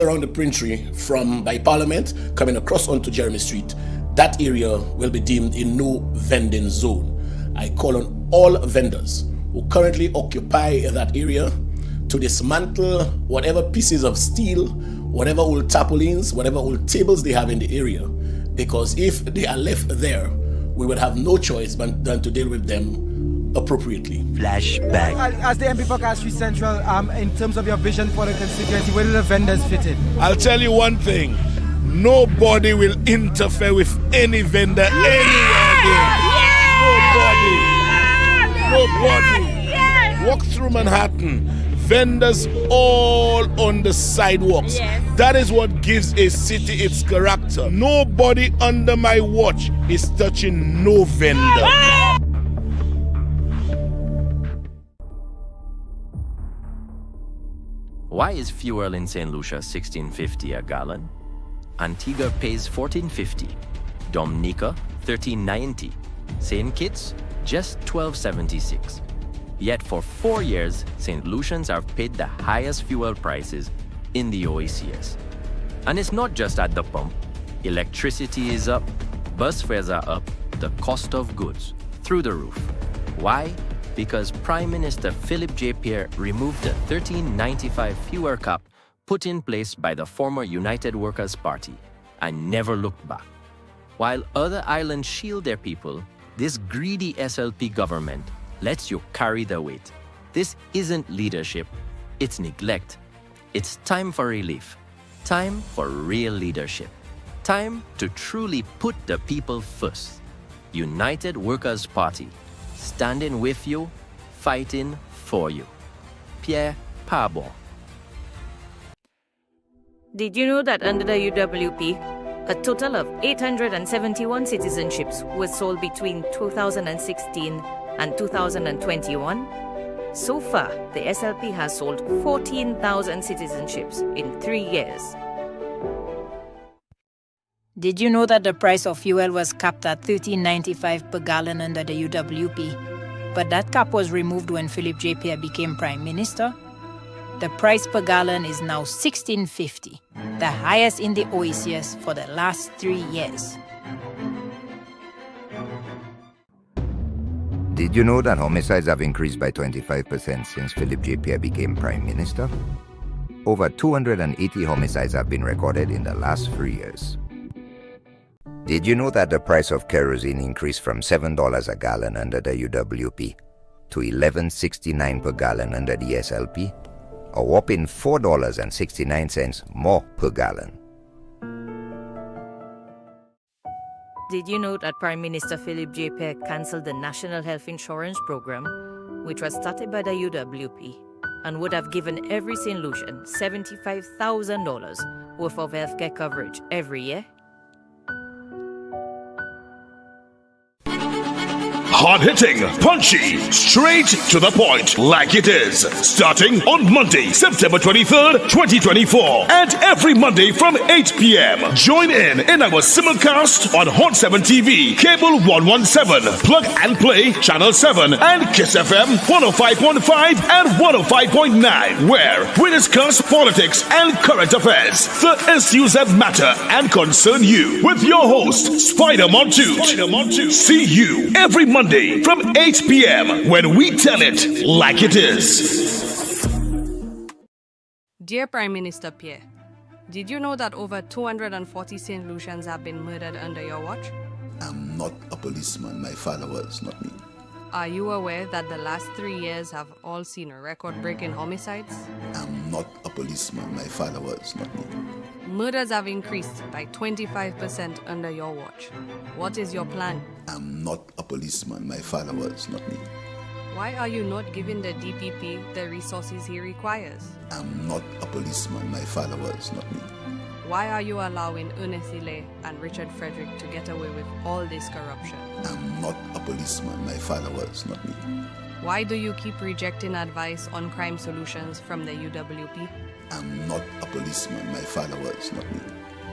around the Printree from by Parliament coming across onto Jeremy Street, that area will be deemed a no vending zone. I call on all vendors who currently occupy that area to dismantle whatever pieces of steel, whatever old tarpaulins, whatever old tables they have in the area, because if they are left there, we would have no choice but than to deal with them appropriately. Flashback. As the MP for Castries Central, in terms of your vision for the constituency, where do the vendors fit in? I'll tell you one thing. Nobody will interfere with any vendor anywhere again. Nobody. Walk through Manhattan. Vendors all on the sidewalks. Yes. That is what gives a city its character. Nobody under my watch is touching no vendor. Why is fuel in St. Lucia $16.50 a gallon? Antigua pays $14.50, Dominica $13.90, St. Kitts just $12.76. Yet for 4 years, St. Lucians have paid the highest fuel prices in the OACS. And it's not just at the pump. Electricity is up, bus fares are up, the cost of goods through the roof. Why? Because Prime Minister Philip J. Pierre removed the $13.95 fuel cap put in place by the former United Workers' Party and never looked back. While other islands shield their people, this greedy SLP government lets you carry the weight. This isn't leadership, it's neglect. It's time for relief. Time for real leadership. Time to truly put the people first. United Workers' Party, standing with you, fighting for you. Pierre Parbon. Did you know that under the UWP, a total of 871 citizenships were sold between 2016 and 2021? So far, the SLP has sold 14,000 citizenships in 3 years. Did you know that the price of fuel was capped at $13.95 per gallon under the UWP? But that cap was removed when Philip J. Pierre became Prime Minister. The price per gallon is now $16.50, the highest in the OACS for the last 3 years. Did you know that homicides have increased by 25% since Philip J. Pierre became Prime Minister? Over 280 homicides have been recorded in the last 3 years. Did you know that the price of kerosene increased from $7 a gallon under the UWP to $11.69 per gallon under the SLP? A whopping $4.69 more per gallon. Did you know that Prime Minister Philip J. Pierre cancelled the National Health Insurance Program, which was started by the UWP, and would have given every St. Lucian $75,000 worth of healthcare coverage every year? Hard-hitting, punchy, straight to the point, like it is. Starting on Monday, September 23rd, 2024. And every Monday from 8 p.m. Join in our simulcast on Hot 7 TV, Cable 117, Plug and Play, Channel 7, and Kiss FM 105.5 and 105.9, where we discuss politics and current affairs, the issues that matter and concern you, with your host, Spider Montoot. See you every Monday from 8 p.m. when we tell it like it is. Dear Prime Minister Pierre, did you know that over 240 St. Lucians have been murdered under your watch? I'm not a policeman, my father was, not me. Are you aware that the last 3 years have all seen record-breaking homicides? I'm not a policeman, my father was, not me. Murders have increased by 25% under your watch. What is your plan? I'm not a policeman, my father was, not me. Why are you not giving the DPP the resources he requires? I'm not a policeman, my father was, not me. Why are you allowing Ernest Ile and Richard Frederick to get away with all this corruption? I'm not a policeman, my father was, not me. Why do you keep rejecting advice on crime solutions from the UWP? I'm not a policeman, my father was, not me.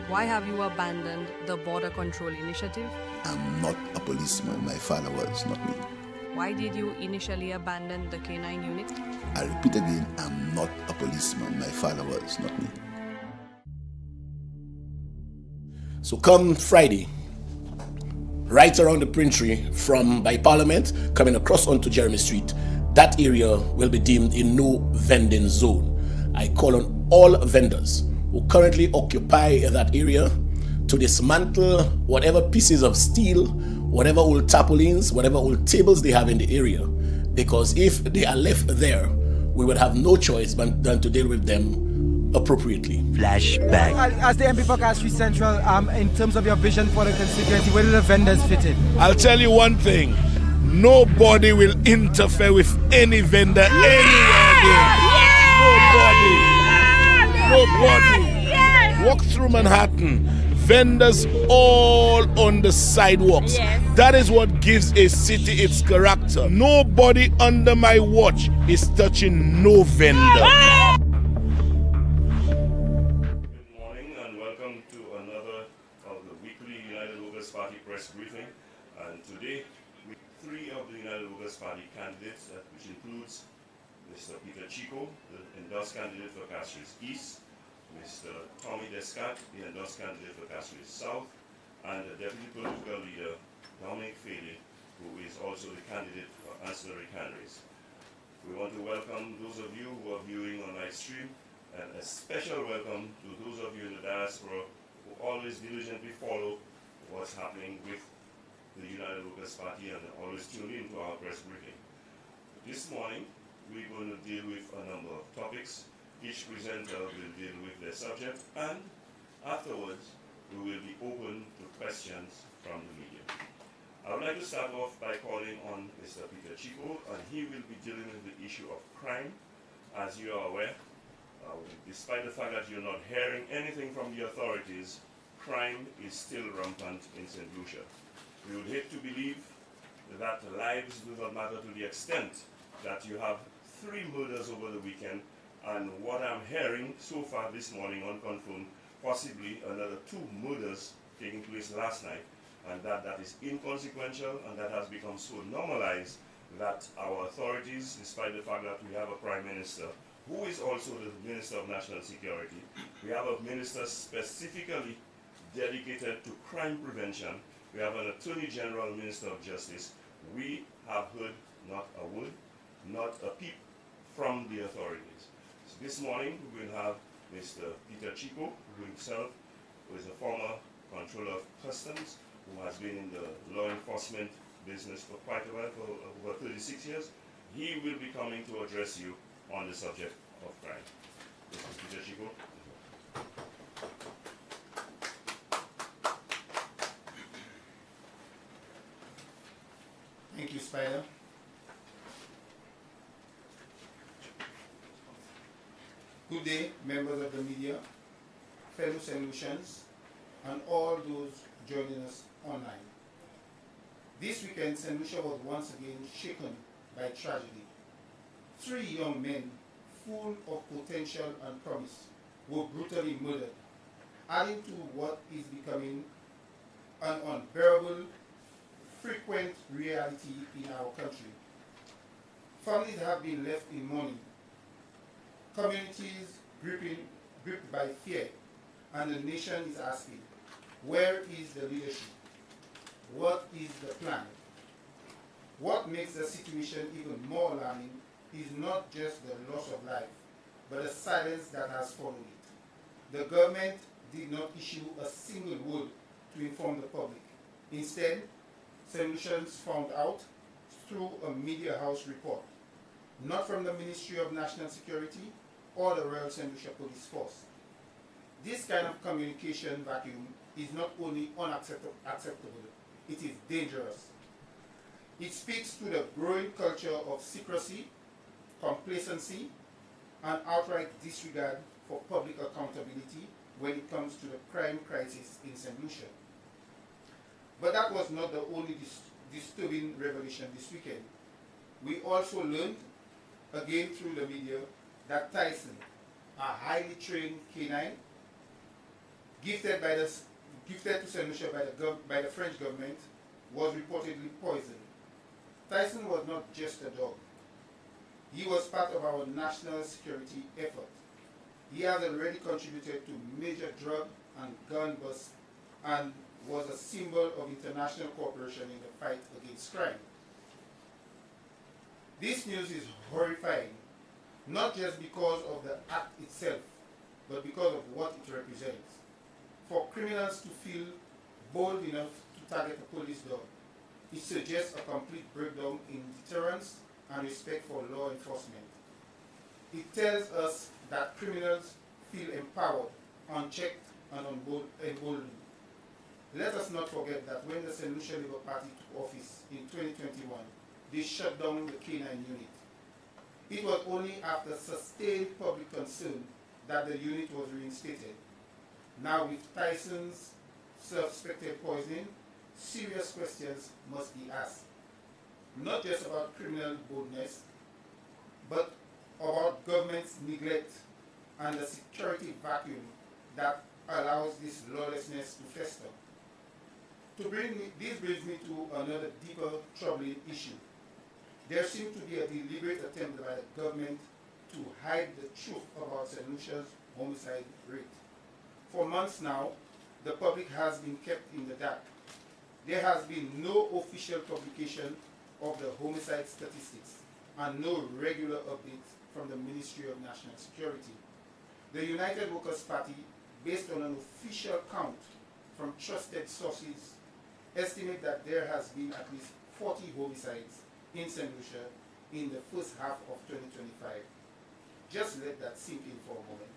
Why have you abandoned the Border Control Initiative? I'm not a policeman, my father was, not me. Why did you initially abandon the K9 unit? I repeat again, I'm not a policeman, my father was, not me. So come Friday, right around the Printry from by Parliament, coming across onto Jeremy Street, that area will be deemed a no vending zone. I call on all vendors who currently occupy that area to dismantle whatever pieces of steel, whatever old tarpaulins, whatever old tables they have in the area. Because if they are left there, we will have no choice but than to deal with them appropriately. Flashback. As the MP for Castries Central, in terms of your vision for the constituency, where do the vendors fit in? I'll tell you one thing. Nobody will interfere with any vendor anywhere again. Nobody. Walk through Manhattan. Vendors all on the sidewalks. That is what gives a city its character. Nobody under my watch is touching no vendor. Good morning and welcome to another of the weekly United Workers' Party press briefing. And today, with three of the United Workers' Party candidates, which includes Mr. Peter Chico, the endorsed candidate for Castries East, Mr. Tommy Descat, the endorsed candidate for Castries South, and the deputy political leader, Dominic Fede, who is also the candidate for ancillary candidates. We want to welcome those of you who are viewing on live stream, and a special welcome to those of you in the diaspora who always diligently follow what's happening with the United Workers' Party and always tune in to our press briefing. This morning, we're going to deal with a number of topics. Each presenter will deal with their subject, and afterwards, we will be open to questions from the media. I would like to start off by calling on Mr. Peter Chico, and he will be dealing with the issue of crime. As you are aware, despite the fact that you're not hearing anything from the authorities, crime is still rampant in St. Lucia. We would hate to believe that lives do not matter to the extent that you have 3 murders over the weekend, and what I'm hearing so far this morning unconfirmed, possibly another 2 murders taking place last night, and that is inconsequential, and that has become so normalized that our authorities, despite the fact that we have a Prime Minister who is also the Minister of National Security, we have a minister specifically dedicated to crime prevention, we have an Attorney General, Minister of Justice. We have heard not a word, not a peep from the authorities. So this morning we will have Mr. Peter Chico, who himself is a former Controller of Customs, who has been in the law enforcement business for quite a while, for over 36 years. He will be coming to address you on the subject of crime. Mr. Peter Chico. Thank you, Spider. Good day, members of the media, fellow St. Lucians, and all those joining us online. This weekend, St. Lucia was once again shaken by tragedy. 3 young men, full of potential and promise, were brutally murdered, adding to what is becoming an unbearable, frequent reality in our country. Families have been left in mourning, communities gripped by fear, and the nation is asking, where is the leadership? What is the plan? What makes the situation even more alarming is not just the loss of life, but the silence that has followed it. The government did not issue a single word to inform the public. Instead, solutions found out through a media house report, not from the Ministry of National Security or the Royal St. Lucia Police Force. This kind of communication vacuum is not only unacceptable, it is dangerous. It speaks to the growing culture of secrecy, complacency, and outright disregard for public accountability when it comes to the crime crisis in St. Lucia. But that was not the only disturbing revelation this weekend. We also learned, again through the media, that Tyson, a highly trained canine, gifted to St. Lucia by the French government, was reportedly poisoned. Tyson was not just a dog. He was part of our national security effort. He has already contributed to major drug and gun bust and was a symbol of international cooperation in the fight against crime. This news is horrifying, not just because of the act itself, but because of what it represents. For criminals to feel bold enough to target a police dog, it suggests a complete breakdown in deterrence and respect for law enforcement. It tells us that criminals feel empowered, unchecked, and emboldened. Let us not forget that when the St. Lucia Labour Party took office in 2021, they shut down the K9 unit. It was only after sustained public concern that the unit was reinstated. Now with Tyson's suspected poisoning, serious questions must be asked. Not just about criminal boldness, but about government's neglect and the security vacuum that allows this lawlessness to fester. This brings me to another deeper troubling issue. There seems to be a deliberate attempt by the government to hide the truth about St. Lucia's homicide rate. For months now, the public has been kept in the dark. There has been no official publication of the homicide statistics and no regular updates from the Ministry of National Security. The United Workers' Party, based on an official count from trusted sources, estimate that there has been at least 40 homicides in St. Lucia in the first half of 2025. Just let that sink in for a moment.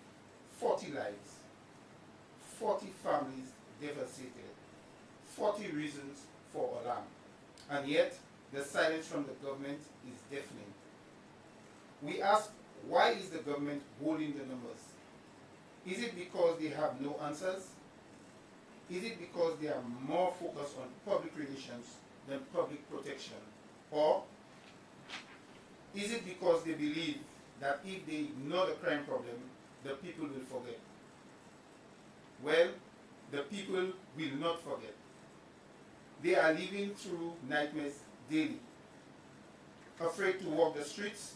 40 lives, 40 families devastated, 40 reasons for alarm. And yet, the silence from the government is deafening. We ask, why is the government holding the numbers? Is it because they have no answers? Is it because they are more focused on public relations than public protection? Or is it because they believe that if they ignore the crime problem, the people will forget? Well, the people will not forget. They are living through nightmares daily. Afraid to walk the streets,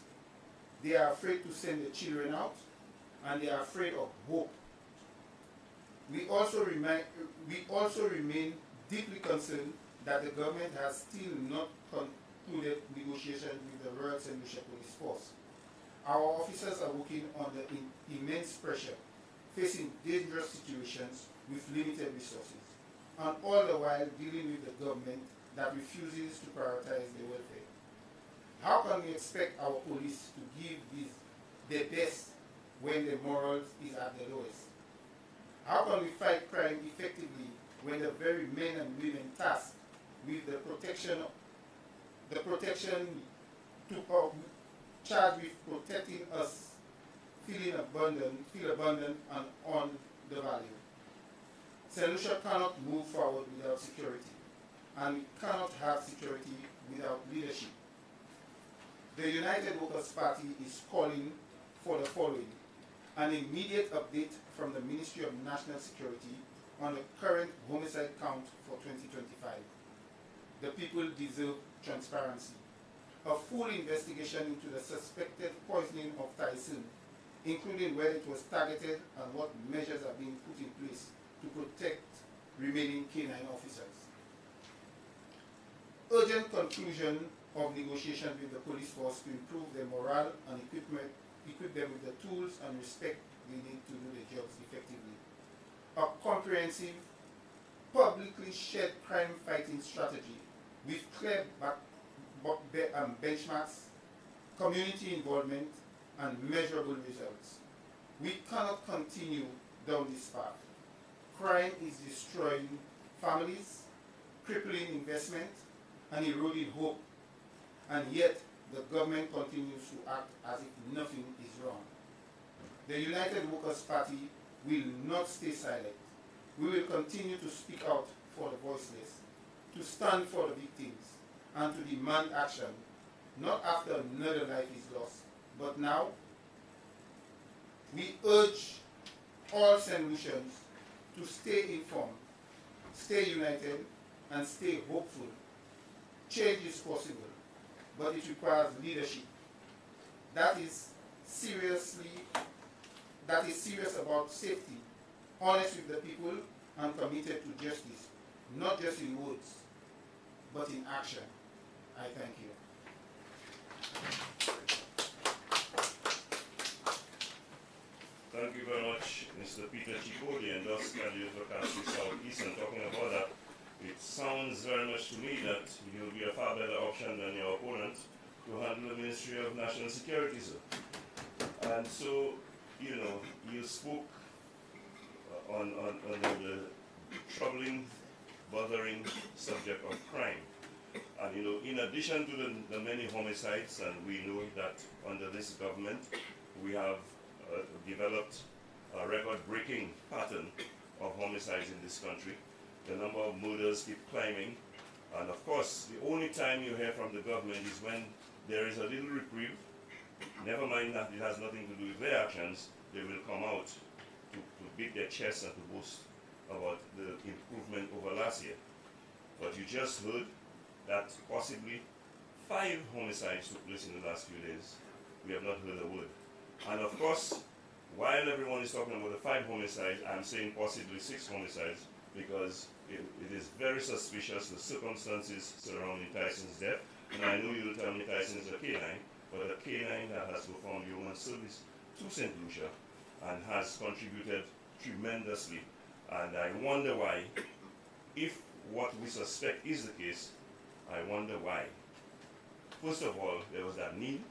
they are afraid to send their children out, and they are afraid of hope. We also remain deeply concerned that the government has still not concluded negotiations with the Royal St. Lucia Police Force. Our officers are working under immense pressure, facing dangerous situations with limited resources, and all the while dealing with the government that refuses to prioritize their welfare. How can we expect our police to give their best when their morals is at the lowest? How can we fight crime effectively when the very men and women tasked with charged with protecting us feel abandoned and undervalued? St. Lucia cannot move forward without security, and we cannot have security without leadership. The United Workers' Party is calling for the following: an immediate update from the Ministry of National Security on the current homicide count for 2025. The people deserve transparency. A full investigation into the suspected poisoning of Tyson, including where it was targeted and what measures are being put in place to protect remaining K9 officers. Urgent conclusion of negotiations with the police force to improve their morale and equip them with the tools and respect they need to do their jobs effectively. A comprehensive, publicly shared crime fighting strategy with clear benchmarks, community involvement, and measurable results. We cannot continue down this path. Crime is destroying families, crippling investment, and eroding hope, and yet the government continues to act as if nothing is wrong. The United Workers' Party will not stay silent. We will continue to speak out for the voiceless, to stand for the victims, and to demand action, not after another life is lost, but now. We urge all St. Lucians to stay informed, stay united, and stay hopeful. Change is possible, but it requires leadership that is serious about safety, honest with the people, and committed to justice, not just in words, but in action. I thank you. Thank you very much, Mr. Peter Chico, the endorsed candidate for Castle Southeast. And talking about that, it sounds very much to me that you'll be a far better option than your opponent to handle the Ministry of National Security, sir. And so, you know, you spoke on the troubling, bothering subject of crime. And you know, in addition to the many homicides, and we know that under this government, we have developed a record-breaking pattern of homicides in this country. The number of murders keep climbing. And of course, the only time you hear from the government is when there is a little reprieve. Never mind that it has nothing to do with their actions, they will come out to beat their chests and to boast about the improvement over last year. But you just heard that possibly 5 homicides took place in the last few days. We have not heard a word. And of course, while everyone is talking about the 5 homicides, I'm saying possibly 6 homicides, because it is very suspicious, the circumstances surrounding Tyson's death. And I know you'll tell me Tyson is a canine, but a canine that has performed human service to St. Lucia and has contributed tremendously. And I wonder why, if what we suspect is the case, I wonder why. First of all, there was that need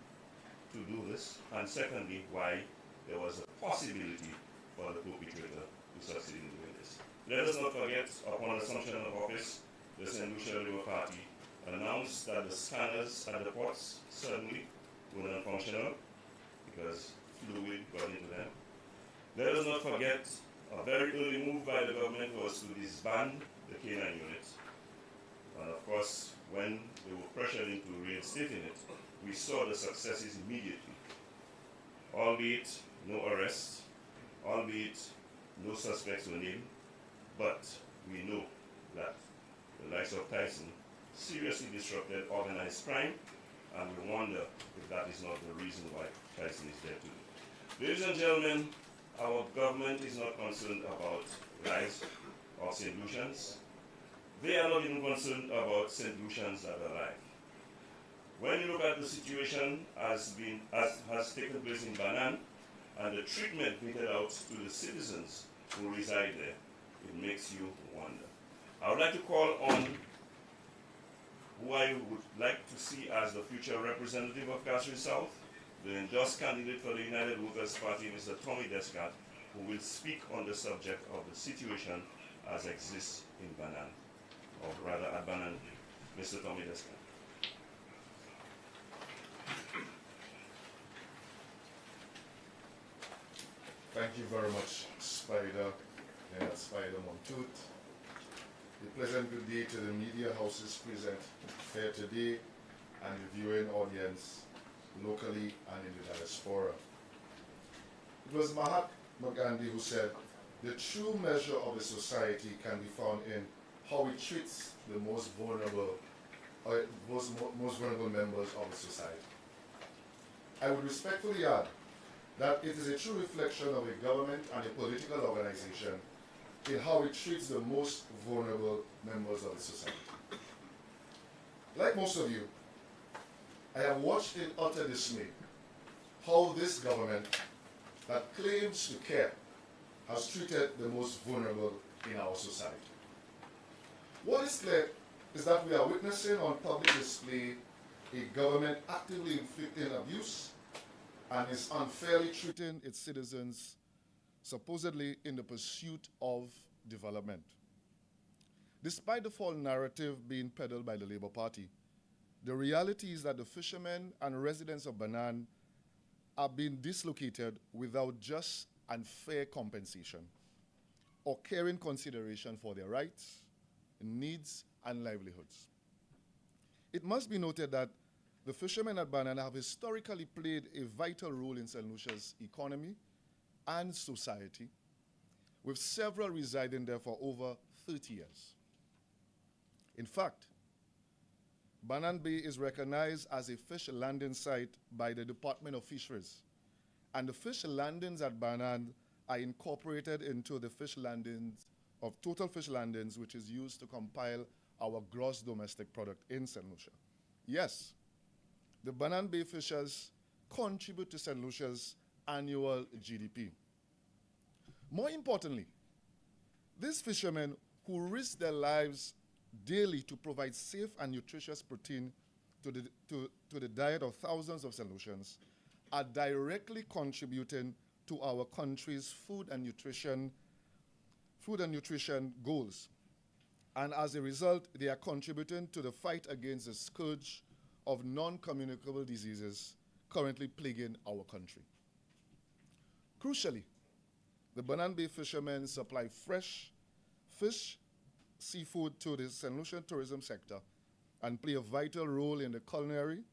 to do this, and secondly, why there was a possibility for the perpetrator to succeed in doing this. Let us not forget, upon assumption of office, the St. Lucia Labour Party announced that the scanners at the ports suddenly were not functional because fluid got into them. Let us not forget, a very early move by the government was to disband the canine units. And of course, when they were pressured into reinstating it, we saw the successes immediately. Albeit no arrests, albeit no suspects were named, but we know that the likes of Tyson seriously disrupted organized crime, and we wonder if that is not the reason why Tyson is there today. Ladies and gentlemen, our government is not concerned about lives of St. Lucians. They are not even concerned about St. Lucians that are alive. When you look at the situation as has taken place in Banan, and the treatment meted out to the citizens who reside there, it makes you wonder. I would like to call on who I would like to see as the future representative of Castries South, the endorsed candidate for the United Workers' Party, Mr. Tommy Descat, who will speak on the subject of the situation as exists in Banan, or rather at Banan. Mr. Tommy Descat. Thank you very much, Spider and Spider Montoot. A pleasant good day to the media houses present here today and the viewing audience locally and in the diaspora. It was Mahatma Gandhi who said, the true measure of a society can be found in how it treats the most vulnerable members of the society. I would respectfully add that it is a true reflection of a government and a political organization in how it treats the most vulnerable members of the society. Like most of you, I have watched in utter dismay how this government that claims to care has treated the most vulnerable in our society. What is clear is that we are witnessing on public display a government actively inflicting abuse and is unfairly treating its citizens, supposedly in the pursuit of development. Despite the false narrative being peddled by the Labour Party, the reality is that the fishermen and residents of Banan are being dislocated without just and fair compensation or caring consideration for their rights, needs, and livelihoods. It must be noted that the fishermen at Banan have historically played a vital role in St. Lucia's economy and society, with several residing there for over 30 years. In fact, Banannes Bay is recognized as a fish landing site by the Department of Fisheries, and the fish landings at Banan are incorporated into the fish landings of total fish landings, which is used to compile our gross domestic product in St. Lucia. Yes, the Banannes Bay fishers contribute to St. Lucia's annual GDP. More importantly, these fishermen who risk their lives daily to provide safe and nutritious protein to the diet of thousands of St. Lucians are directly contributing to our country's food and nutrition goals. And as a result, they are contributing to the fight against the scourge of non-communicable diseases currently plaguing our country. Crucially, the Banannes Bay fishermen supply fresh fish, seafood to the St. Lucian tourism sector and play a vital role in the culinary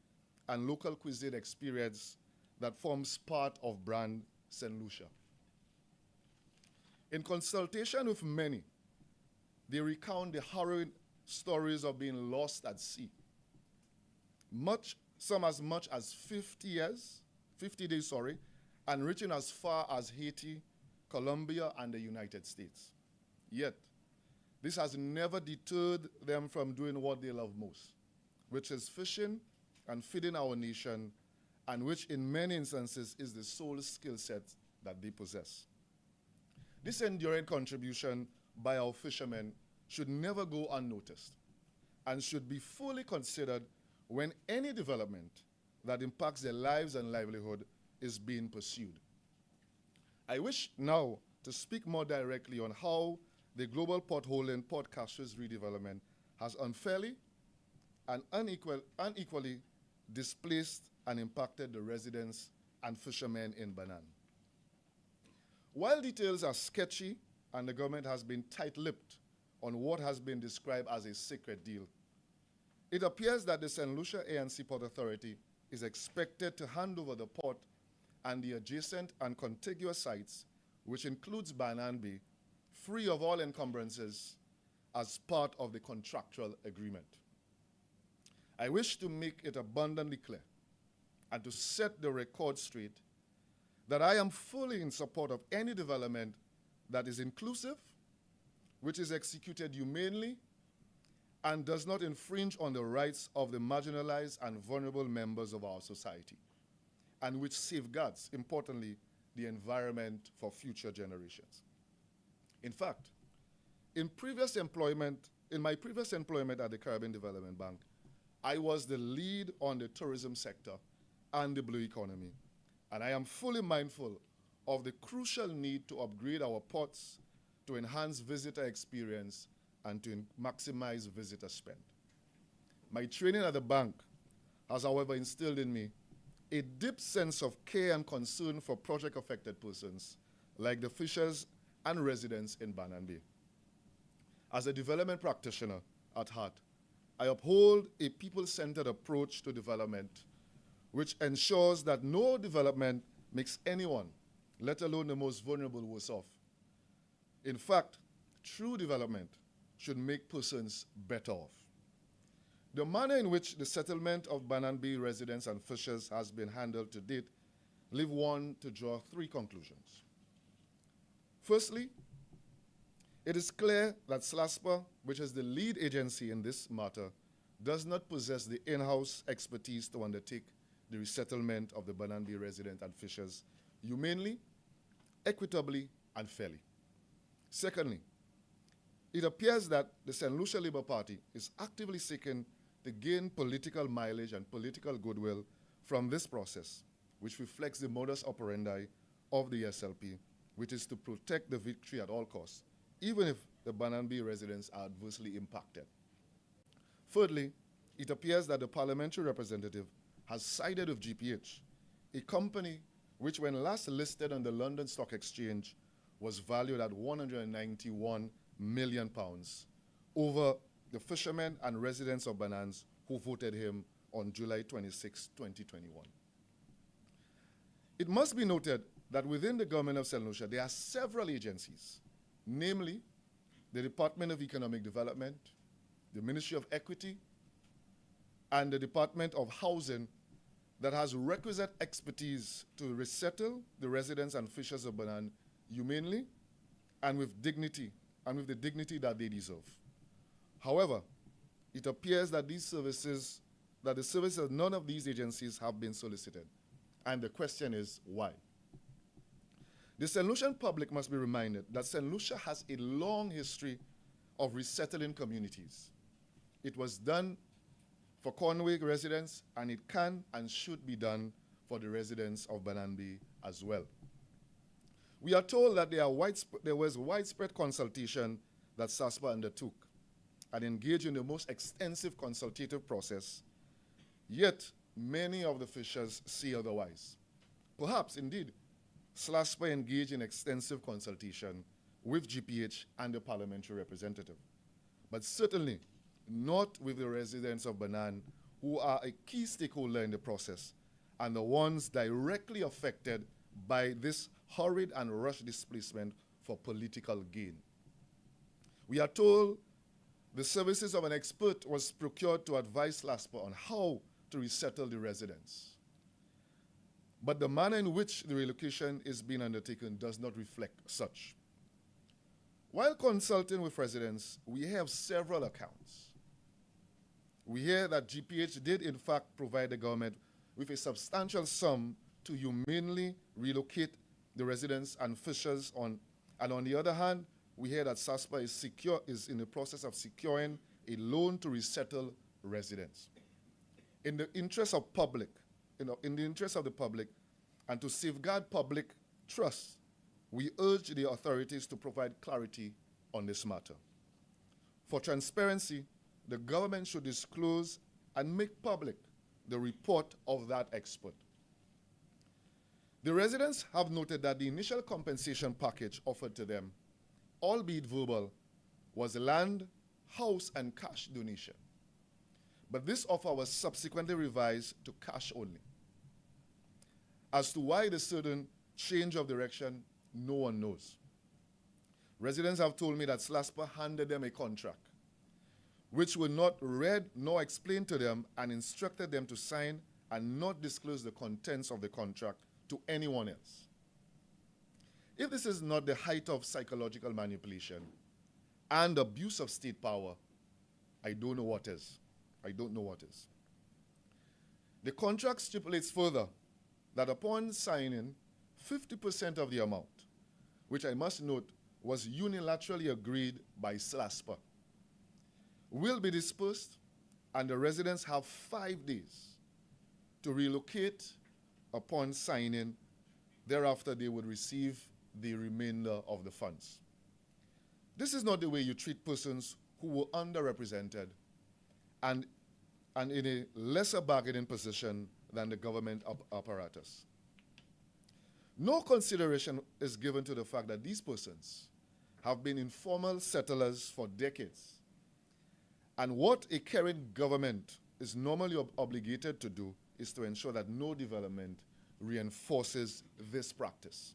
and local cuisine experience that forms part of brand St. Lucia. In consultation with many, they recount the harrowing stories of being lost at sea. Some as much as 50 days, and reaching as far as Haiti, Colombia, and the United States. Yet, this has never deterred them from doing what they love most, which is fishing and feeding our nation, and which in many instances is the sole skill set that they possess. This enduring contribution by our fishermen should never go unnoticed and should be fully considered when any development that impacts their lives and livelihood is being pursued. I wish now to speak more directly on how the global potholing Port Castries redevelopment has unfairly and unequally displaced and impacted the residents and fishermen in Banan. While details are sketchy and the government has been tight-lipped on what has been described as a secret deal, it appears that the St. Lucia ANC Port Authority is expected to hand over the port and the adjacent and contiguous sites, which includes Banannes Bay, free of all encumbrances as part of the contractual agreement. I wish to make it abundantly clear and to set the record straight that I am fully in support of any development that is inclusive, which is executed humanely, and does not infringe on the rights of the marginalized and vulnerable members of our society, and which safeguards, importantly, the environment for future generations. In fact, in my previous employment at the Caribbean Development Bank, I was the lead on the tourism sector and the blue economy, and I am fully mindful of the crucial need to upgrade our ports to enhance visitor experience and to maximize visitor spend. My training at the bank has, however, instilled in me a deep sense of care and concern for project-affected persons, like the fishers and residents in Banannes Bay. As a development practitioner at heart, I uphold a people-centered approach to development, which ensures that no development makes anyone, let alone the most vulnerable, worse off. In fact, true development should make persons better off. The manner in which the settlement of Banannes Bay residents and fishers has been handled to date leave one to draw three conclusions. Firstly, it is clear that SLASPA, which is the lead agency in this matter, does not possess the in-house expertise to undertake the resettlement of the Banannes Bay residents and fishers humanely, equitably, and fairly. Secondly, it appears that the St. Lucia Labour Party is actively seeking to gain political mileage and political goodwill from this process, which reflects the modus operandi of the SLP, which is to protect the victory at all costs, even if the Banannes Bay residents are adversely impacted. Thirdly, it appears that the parliamentary representative has sided with GPH, a company which, when last listed on the London Stock Exchange, was valued at £191 million over the fishermen and residents of Banannes who voted him on July 26, 2021. It must be noted that within the government of St. Lucia, there are several agencies, namely the Department of Economic Development, the Ministry of Equity, and the Department of Housing that has requisite expertise to resettle the residents and fishers of Banan humanely and with dignity and with the dignity that they deserve. However, it appears that the services of none of these agencies have been solicited. And the question is, why? The St. Lucian public must be reminded that St. Lucia has a long history of resettling communities. It was done for Conway residents, and it can and should be done for the residents of Banannes Bay as well. We are told that there was widespread consultation that SASPA undertook and engaged in the most extensive consultative process, yet many of the fishers say otherwise. Perhaps, indeed, SASPA engaged in extensive consultation with GPH and the parliamentary representative, but certainly not with the residents of Banan, who are a key stakeholder in the process and the ones directly affected by this hurried and rushed displacement for political gain. We are told the services of an expert was procured to advise SASPA on how to resettle the residents. But the manner in which the relocation is being undertaken does not reflect such. While consulting with residents, we have several accounts. We hear that GPH did in fact provide the government with a substantial sum to humanely relocate the residents and fishers and on the other hand, we hear that SASPA is in the process of securing a loan to resettle residents. In the interest of in the interest of the public and to safeguard public trust, we urge the authorities to provide clarity on this matter. For transparency, the government should disclose and make public the report of that expert. The residents have noted that the initial compensation package offered to them, albeit verbal, was land, house, and cash donation. But this offer was subsequently revised to cash only. As to why the sudden change of direction, no one knows. Residents have told me that SASPA handed them a contract, which were not read nor explained to them and instructed them to sign and not disclose the contents of the contract to anyone else. If this is not the height of psychological manipulation and abuse of state power, I don't know what is. I don't know what is. The contract stipulates further that upon signing, 50% of the amount, which I must note was unilaterally agreed by SASPA, will be dispersed, and the residents have 5 days to relocate upon signing. Thereafter, they would receive the remainder of the funds. This is not the way you treat persons who were underrepresented and in a lesser bargaining position than the government apparatus. No consideration is given to the fact that these persons have been informal settlers for decades. And what a caring government is normally obligated to do is to ensure that no development reinforces this practice.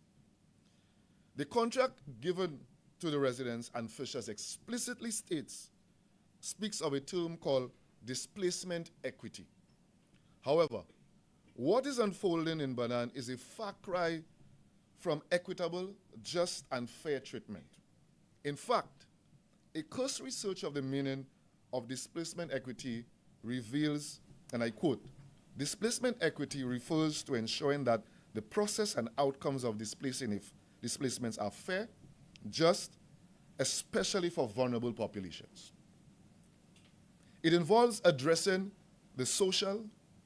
The contract given to the residents and fishers explicitly speaks of a term called displacement equity. However, what is unfolding in Banan is a far cry from equitable, just, and fair treatment. In fact, a cursory search of the meaning of displacement equity reveals, and I quote, displacement equity refers to ensuring that the process and outcomes of displacements are fair, just, especially for vulnerable populations. It involves addressing the social,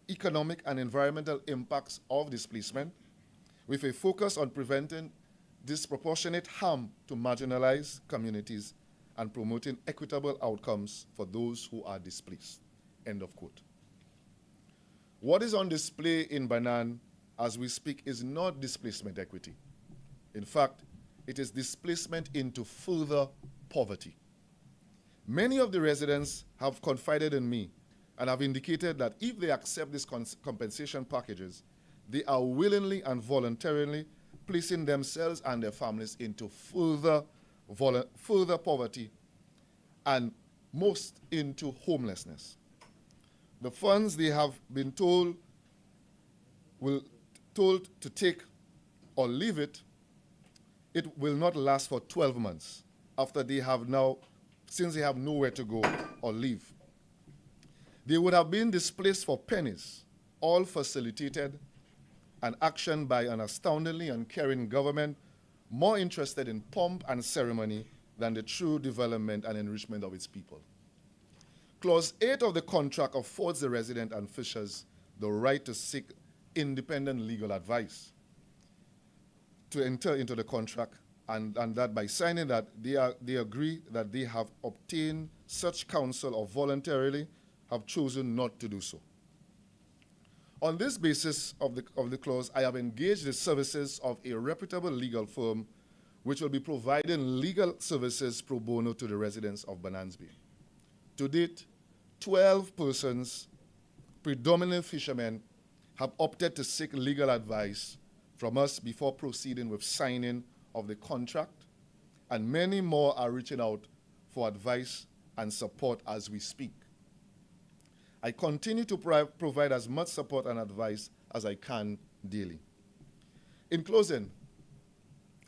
economic, and environmental impacts of displacement with a focus on preventing disproportionate harm to marginalized communities and promoting equitable outcomes for those who are displaced. End of quote. What is on display in Banan as we speak is not displacement equity. In fact, it is displacement into further poverty. Many of the residents have confided in me and have indicated that if they accept these compensation packages, they are willingly and voluntarily placing themselves and their families into further poverty and most into homelessness. The funds they have been told to take or leave it will not last for 12 months, after they have now, since they have nowhere to go or live. They would have been displaced for pennies, all facilitated and actioned by an astoundingly uncaring government more interested in pomp and ceremony than the true development and enrichment of its people. Clause 8 of the contract affords the resident and fishers the right to seek independent legal advice to enter into the contract, and that by signing that, they agree that they have obtained such counsel or voluntarily have chosen not to do so. On this basis of the clause, I have engaged the services of a reputable legal firm which will be providing legal services pro bono to the residents of Banannes Bay. To date, 12 persons, predominantly fishermen, have opted to seek legal advice from us before proceeding with signing of the contract, and many more are reaching out for advice and support as we speak. I continue to provide as much support and advice as I can daily. In closing,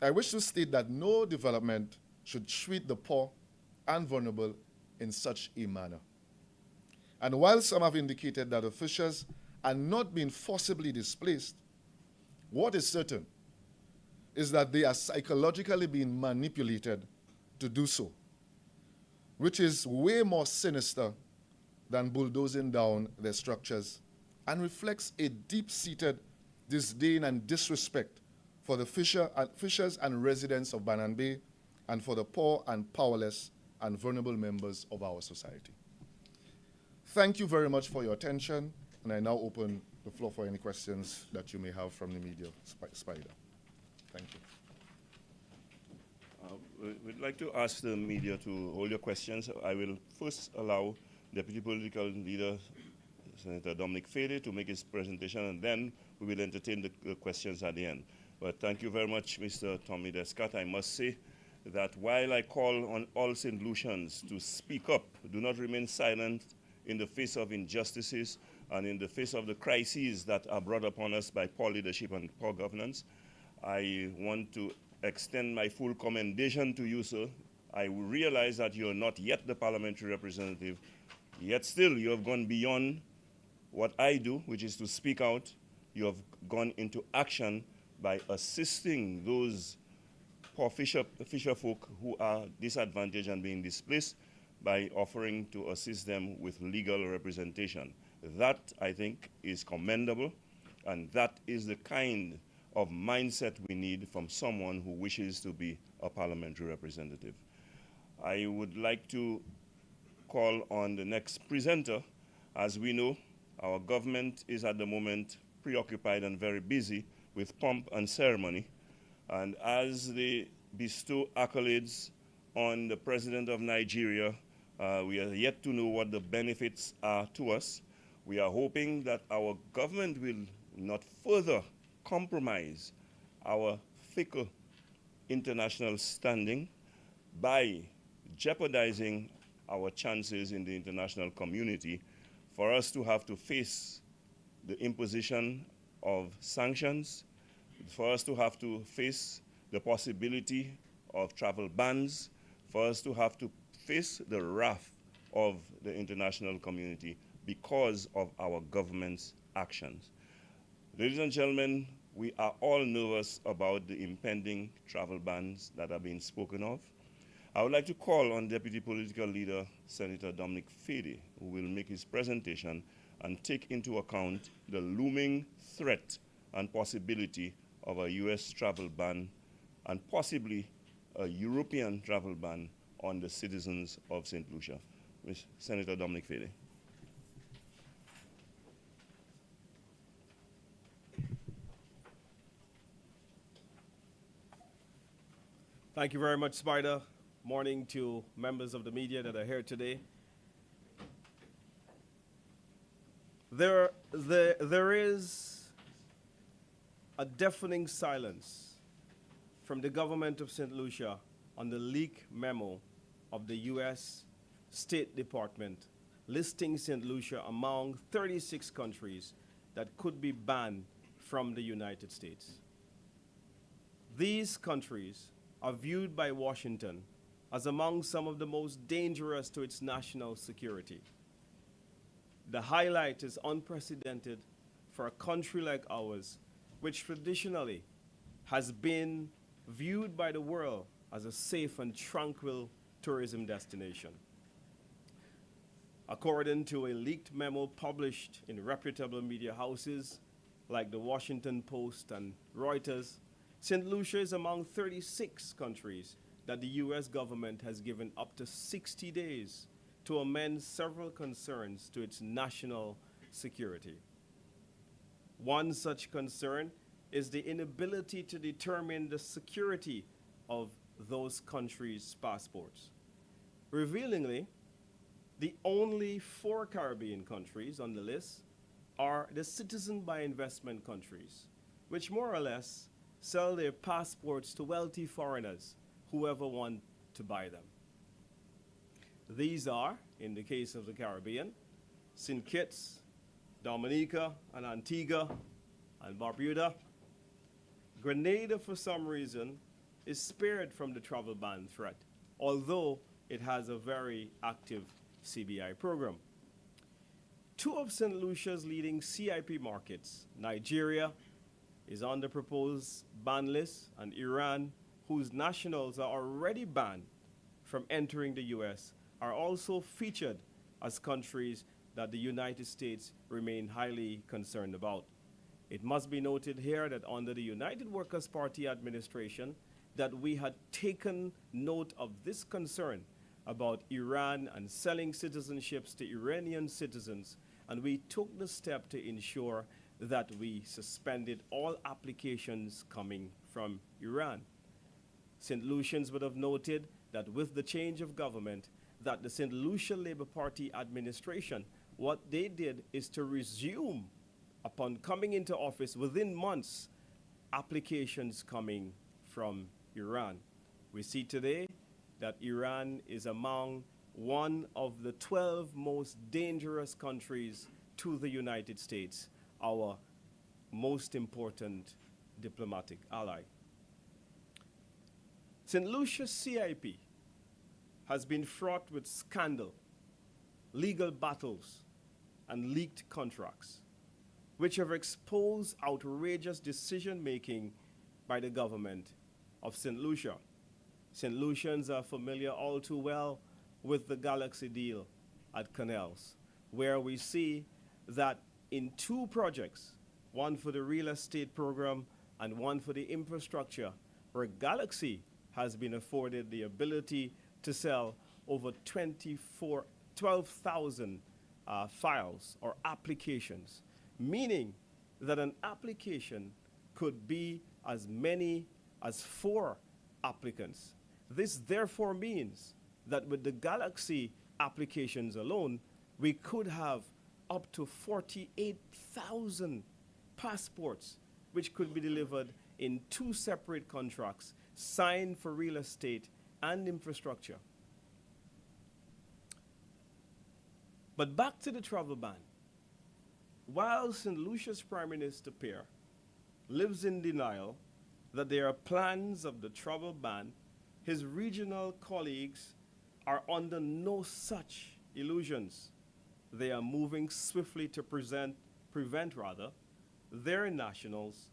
I wish to state that no development should treat the poor and vulnerable in such a manner. And while some have indicated that the fishers are not being forcibly displaced, what is certain is that they are psychologically being manipulated to do so, which is way more sinister than bulldozing down their structures and reflects a deep-seated disdain and disrespect for the fishers and residents of Banannes Bay and for the poor and powerless and vulnerable members of our society. Thank you very much for your attention, and I now open the floor for any questions that you may have from the media. Spider. Thank you. We'd like to ask the media to hold your questions. I will first allow Deputy Political Leader, Senator Dominic Fede, to make his presentation, and then we will entertain the questions at the end. But thank you very much, Mr. Tommy Descott. I must say that while I call on all St. Lucians to speak up, do not remain silent in the face of injustices and in the face of the crises that are brought upon us by poor leadership and poor governance, I want to extend my full commendation to you, sir. I realize that you are not yet the parliamentary representative, yet still you have gone beyond what I do, which is to speak out. You have gone into action by assisting those poor fisher folk who are disadvantaged and being displaced by offering to assist them with legal representation. That, I think, is commendable, and that is the kind of mindset we need from someone who wishes to be a parliamentary representative. I would like to call on the next presenter. As we know, our government is at the moment preoccupied and very busy with pomp and ceremony, and as they bestow accolades on the President of Nigeria, we are yet to know what the benefits are to us. We are hoping that our government will not further compromise our fickle international standing by jeopardizing our chances in the international community for us to have to face the imposition of sanctions, for us to have to face the possibility of travel bans, for us to have to face the wrath of the international community because of our government's actions. Ladies and gentlemen, we are all nervous about the impending travel bans that are being spoken of. I would like to call on Deputy Political Leader, Senator Dominic Fede, who will make his presentation and take into account the looming threat and possibility of a US travel ban and possibly a European travel ban on the citizens of St. Lucia. Senator Dominic Fede. Thank you very much, Spider. Morning to members of the media that are here today. There is a deafening silence from the government of St. Lucia on the leaked memo of the U.S. State Department listing St. Lucia among 36 countries that could be banned from the United States. These countries are viewed by Washington as among some of the most dangerous to its national security. The highlight is unprecedented for a country like ours, which traditionally has been viewed by the world as a safe and tranquil tourism destination. According to a leaked memo published in reputable media houses like the Washington Post and Reuters, St. Lucia is among 36 countries that the U.S. government has given up to 60 days to amend several concerns to its national security. One such concern is the inability to determine the security of those countries' passports. Revealingly, the only 4 Caribbean countries on the list are the citizen by investment countries, which more or less sell their passports to wealthy foreigners, whoever want to buy them. These are, in the case of the Caribbean, St. Kitts, Dominica and Antigua and Barbuda. Grenada, for some reason, is spared from the travel ban threat, although it has a very active CBI program. 2 of St. Lucia's leading CIP markets, Nigeria, is on the proposed ban list, and Iran, whose nationals are already banned from entering the U.S., are also featured as countries that the United States remain highly concerned about. It must be noted here that under the United Workers' Party administration, that we had taken note of this concern about Iran and selling citizenships to Iranian citizens, and we took the step to ensure that we suspended all applications coming from Iran. St. Lucians would have noted that with the change of government, that the St. Lucia Labour Party administration, what they did is to resume, upon coming into office within months, applications coming from Iran. We see today that Iran is among one of the 12 most dangerous countries to the United States, our most important diplomatic ally. St. Lucia's CIP has been fraught with scandal, legal battles, and leaked contracts, which have exposed outrageous decision-making by the government of St. Lucia. St. Lucians are familiar all too well with the Galaxy deal at Canals, where we see that in 2 projects, one for the real estate program and one for the infrastructure, where Galaxy has been afforded the ability to sell over 12,000 files or applications, meaning that an application could be as many as 4 applicants. This therefore means that with the Galaxy applications alone, we could have up to 48,000 passports, which could be delivered in 2 separate contracts signed for real estate and infrastructure. But back to the travel ban. While St. Lucia's Prime Minister Pierre lives in denial that there are plans of the travel ban, his regional colleagues are under no such illusions. They are moving swiftly to prevent their nationals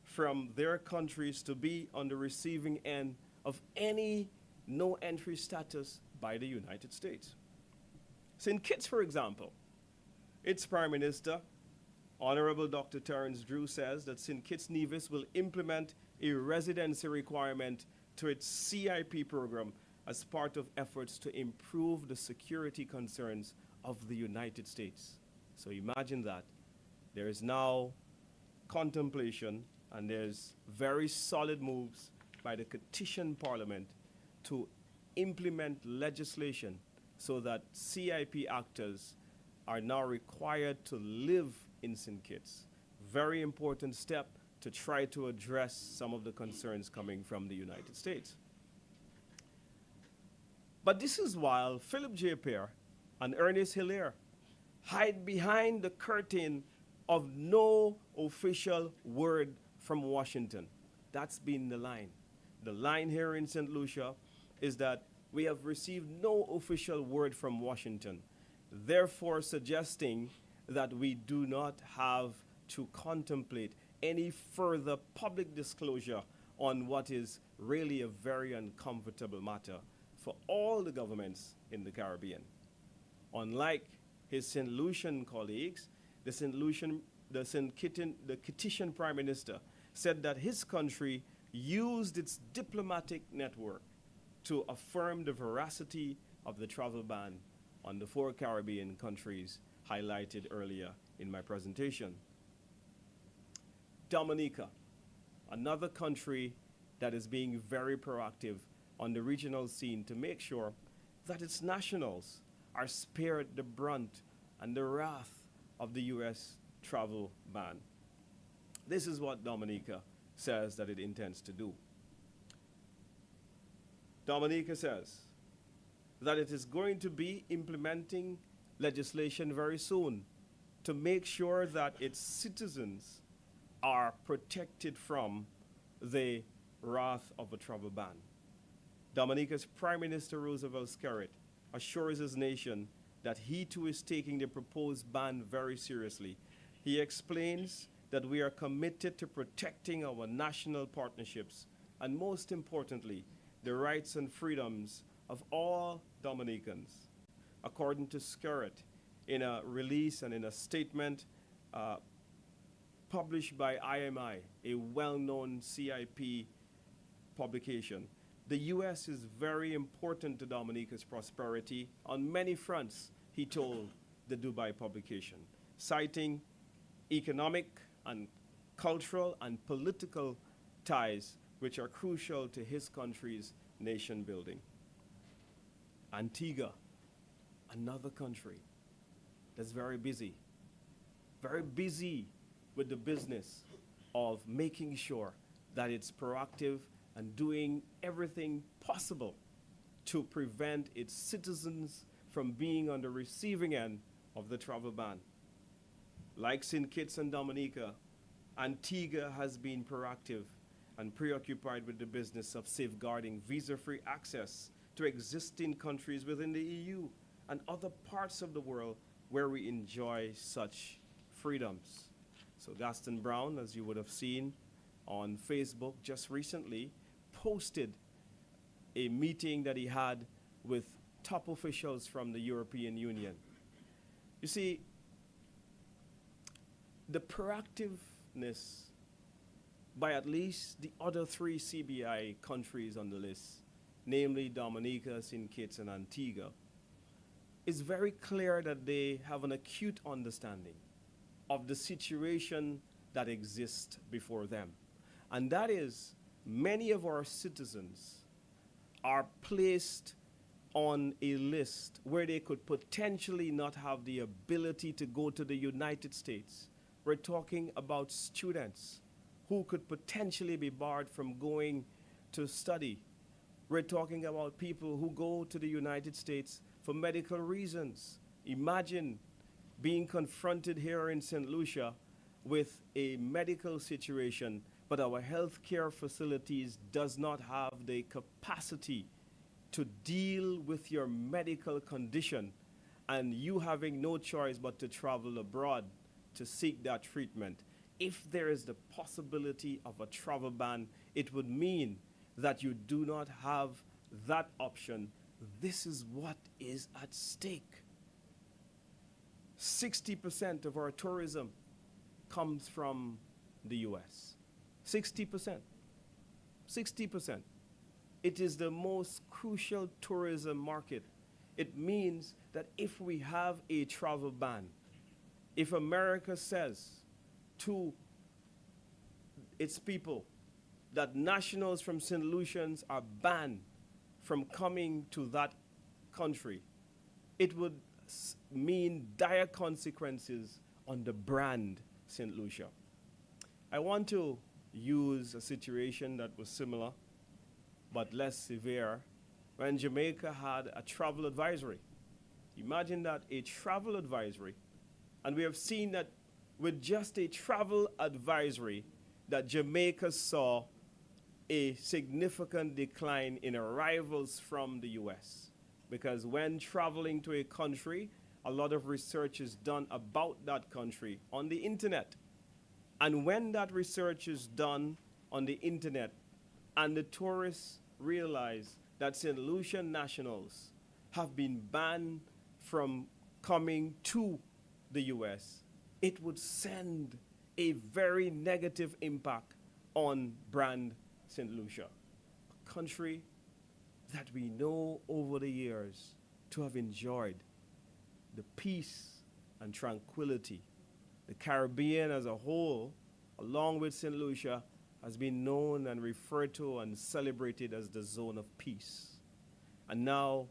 from their countries to be on the receiving end of any no-entry status by the United States. St. Kitts, for example, its Prime Minister, Honorable Dr. Terence Drew, says that St. Kitts Nevis will implement a residency requirement to its CIP program as part of efforts to improve the security concerns of the United States. So imagine that. There is now contemplation and there's very solid moves by the Petition Parliament to implement legislation so that CIP actors are now required to live in St. Kitts. Very important step to try to address some of the concerns coming from the United States. But this is while Philip J. Pierre and Ernest Hilaire hide behind the curtain of no official word from Washington. That's been the line. The line here in St. Lucia is that we have received no official word from Washington, therefore suggesting that we do not have to contemplate any further public disclosure on what is really a very uncomfortable matter for all the governments in the Caribbean. Unlike his St. Lucian colleagues, the Kittian Prime Minister said that his country used its diplomatic network to affirm the veracity of the travel ban on the 4 Caribbean countries highlighted earlier in my presentation. Dominica, another country that is being very proactive on the regional scene to make sure that its nationals are spared the brunt and the wrath of the U.S. travel ban. This is what Dominica says that it intends to do. Dominica says that it is going to be implementing legislation very soon to make sure that its citizens are protected from the wrath of a travel ban. Dominica's Prime Minister Roosevelt Skerritt assures his nation that he too is taking the proposed ban very seriously. He explains that we are committed to protecting our national partnerships and, most importantly, the rights and freedoms of all Dominicans. According to Skerritt, in a release and in a statement published by IMI, a well-known CIP publication, the U.S. is very important to Dominica's prosperity on many fronts, he told the Dubai publication, citing economic and cultural and political ties which are crucial to his country's nation building. Antigua, another country that's very busy with the business of making sure that it's proactive and doing everything possible to prevent its citizens from being on the receiving end of the travel ban. Like St. Kitts and Dominica, Antigua has been proactive and preoccupied with the business of safeguarding visa-free access to existing countries within the EU and other parts of the world where we enjoy such freedoms. So Gaston Brown, as you would have seen on Facebook just recently, posted a meeting that he had with top officials from the European Union. You see, the proactiveness by at least the other 3 CBI countries on the list, namely Dominica, St. Kitts, and Antigua, is very clear that they have an acute understanding of the situation that exists before them. And that is, many of our citizens are placed on a list where they could potentially not have the ability to go to the United States. We're talking about students who could potentially be barred from going to study. We're talking about people who go to the United States for medical reasons. Imagine being confronted here in St. Lucia with a medical situation, but our healthcare facilities does not have the capacity to deal with your medical condition, and you having no choice but to travel abroad to seek that treatment. If there is the possibility of a travel ban, it would mean that you do not have that option. This is what is at stake. 60% of our tourism comes from the US. 60%. 60%. It is the most crucial tourism market. It means that if we have a travel ban, if America says to its people that nationals from St. Lucians are banned from coming to that country, it would mean dire consequences on the brand St. Lucia. I want to use a situation that was similar but less severe when Jamaica had a travel advisory. Imagine that, a travel advisory, and we have seen that with just a travel advisory that Jamaica saw a significant decline in arrivals from the US. Because when traveling to a country, a lot of research is done about that country on the internet. And when that research is done on the internet and the tourists realize that St. Lucia nationals have been banned from coming to the US, it would send a very negative impact on brand St. Lucia, a country that we know over the years to have enjoyed the peace and tranquility. The Caribbean as a whole, along with St. Lucia, has been known and referred to and celebrated as the zone of peace. And now,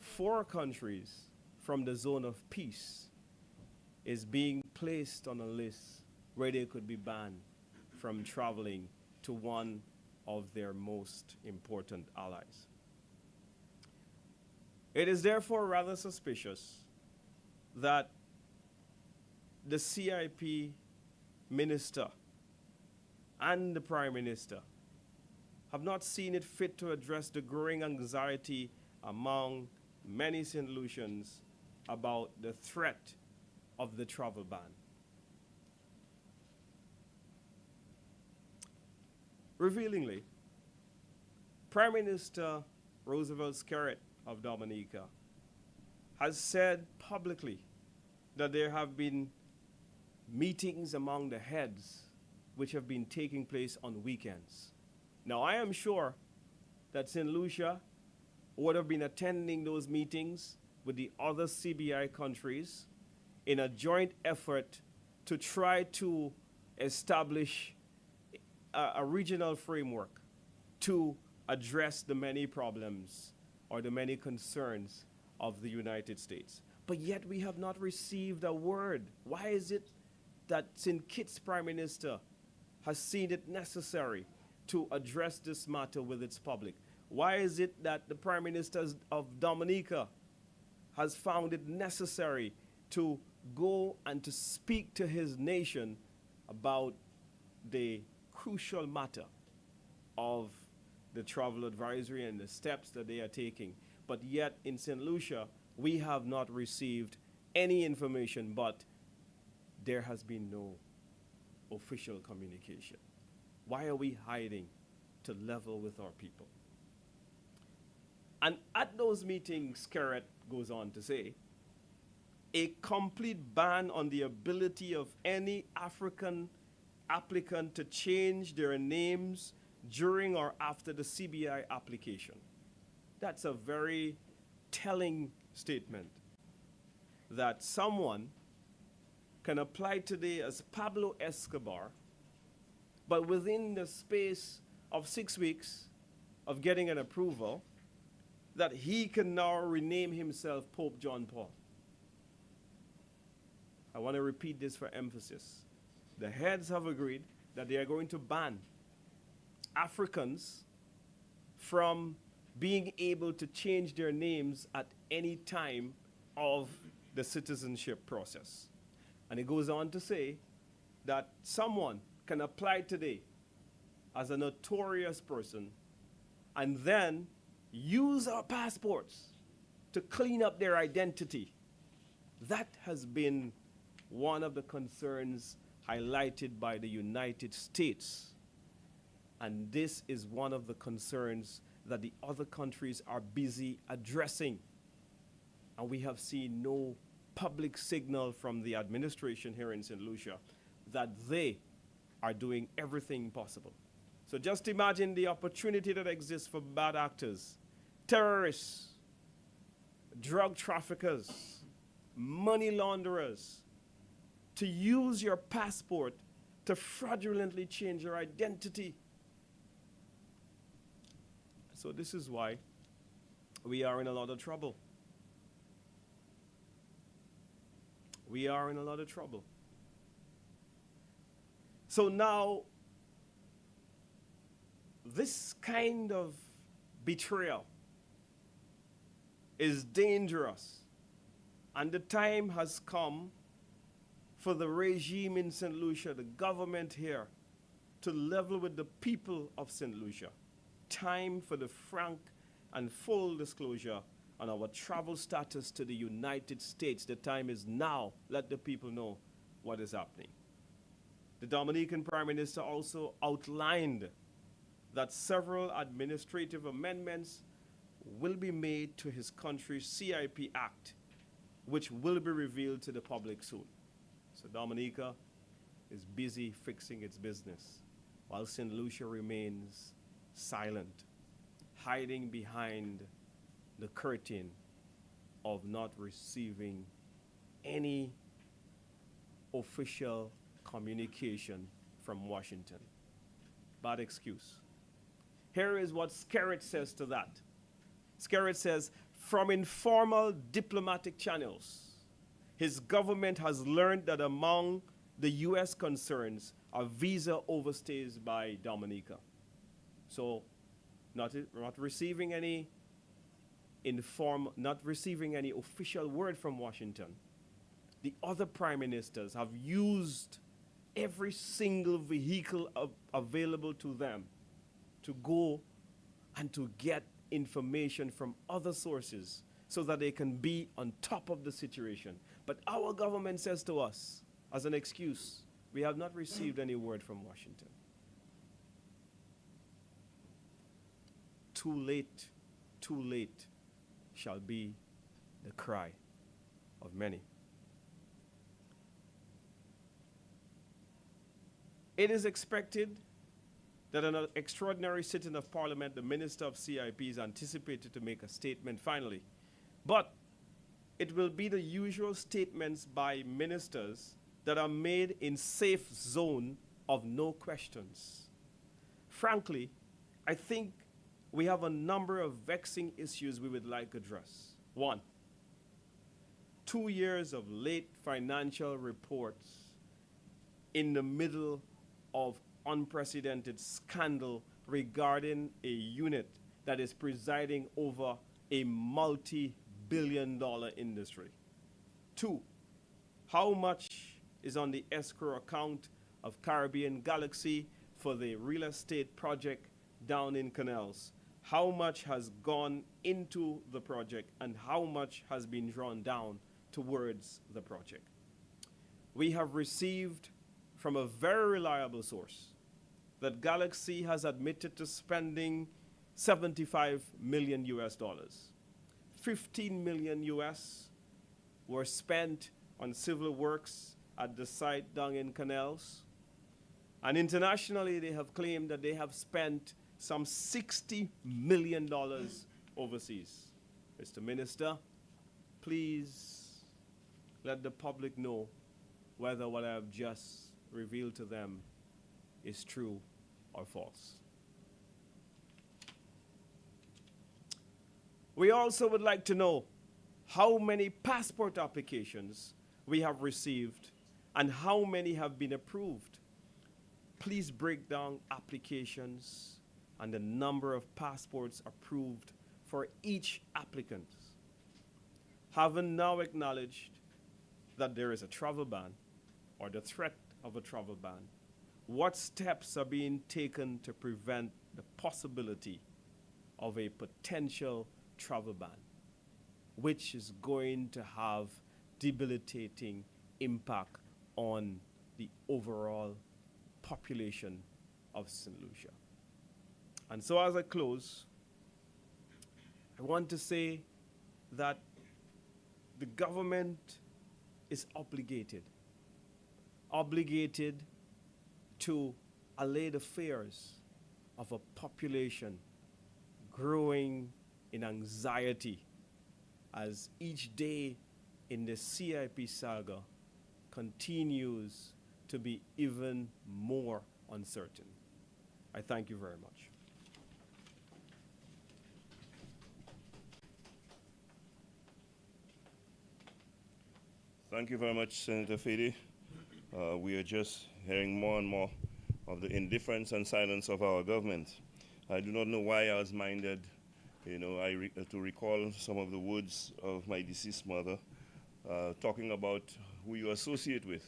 4 countries from the zone of peace is being placed on a list where they could be banned from traveling to one of their most important allies. It is therefore rather suspicious that the CIP minister and the Prime Minister have not seen it fit to address the growing anxiety among many St. Lucians about the threat of the travel ban. Revealingly, Prime Minister Roosevelt Skerritt of Dominica has said publicly that there have been meetings among the heads which have been taking place on weekends. Now, I am sure that St. Lucia would have been attending those meetings with the other CBI countries in a joint effort to try to establish a regional framework to address the many problems or the many concerns of the United States. But yet we have not received a word. Why is it that St. Kitts Prime Minister has seen it necessary to address this matter with its public? Why is it that the Prime Minister of Dominica has found it necessary to go and to speak to his nation about the crucial matter of the travel advisory and the steps that they are taking? But yet in St. Lucia, we have not received any information, but there has been no official communication. Why are we hiding to level with our people? And at those meetings, Skerritt goes on to say, a complete ban on the ability of any African applicant to change their names during or after the CBI application. That's a very telling statement, that someone can apply today as Pablo Escobar, but within the space of 6 weeks of getting an approval, that he can now rename himself Pope John Paul. I want to repeat this for emphasis. The heads have agreed that they are going to ban Africans from being able to change their names at any time of the citizenship process. And it goes on to say that someone can apply today as a notorious person and then use our passports to clean up their identity. That has been one of the concerns highlighted by the United States. And this is one of the concerns that the other countries are busy addressing. And we have seen no public signal from the administration here in St. Lucia that they are doing everything possible. So just imagine the opportunity that exists for bad actors, terrorists, drug traffickers, money launderers, to use your passport to fraudulently change your identity. So this is why we are in a lot of trouble. We are in a lot of trouble. So now, this kind of betrayal is dangerous, and the time has come for the regime in St. Lucia, the government here, to level with the people of St. Lucia. Time for the frank and full disclosure on our travel status to the United States. The time is now. Let the people know what is happening. The Dominican Prime Minister also outlined that several administrative amendments will be made to his country's CIP Act, which will be revealed to the public soon. So Dominica is busy fixing its business, while St. Lucia remains silent, hiding behind the curtain of not receiving any official communication from Washington. Bad excuse. Here is what Skerritt says to that. Skerritt says, from informal diplomatic channels, his government has learned that among the U.S. concerns are visa overstays by Dominica. So, not receiving any official word from Washington. The other prime ministers have used every single vehicle available to them to go and to get information from other sources so that they can be on top of the situation. But our government says to us, as an excuse, we have not received any word from Washington. Too late shall be the cry of many. It is expected that an extraordinary sitting of Parliament, the Minister of CIP is anticipated to make a statement finally. But it will be the usual statements by ministers that are made in safe zone of no questions. Frankly, I think we have a number of vexing issues we would like to address. 1, 2 years of late financial reports in the middle of unprecedented scandal regarding a unit that is presiding over a multi-billion-dollar industry. 2, how much is on the escrow account of Caribbean Galaxy for the real estate project down in Canals? How much has gone into the project and how much has been drawn down towards the project? We have received from a very reliable source that Galaxy has admitted to spending $75 million US. 15 million US were spent on civil works at the site down in Canals. And internationally, they have claimed that they have spent some $60 million overseas. Mr. Minister, please let the public know whether what I have just revealed to them is true or false. We also would like to know how many passport applications we have received and how many have been approved. Please break down applications and the number of passports approved for each applicant. Having now acknowledged that there is a travel ban or the threat of a travel ban, what steps are being taken to prevent the possibility of a potential travel ban, which is going to have debilitating impact on the overall population of St. Lucia? And so as I close, I want to say that the government is obligated to allay the fears of a population growing in anxiety as each day in the CIP saga continues to be even more uncertain. I thank you very much. Thank you very much, Senator Fede. We are just hearing more and more of the indifference and silence of our government. I do not know why I was minded, to recall some of the words of my deceased mother, talking about who you associate with.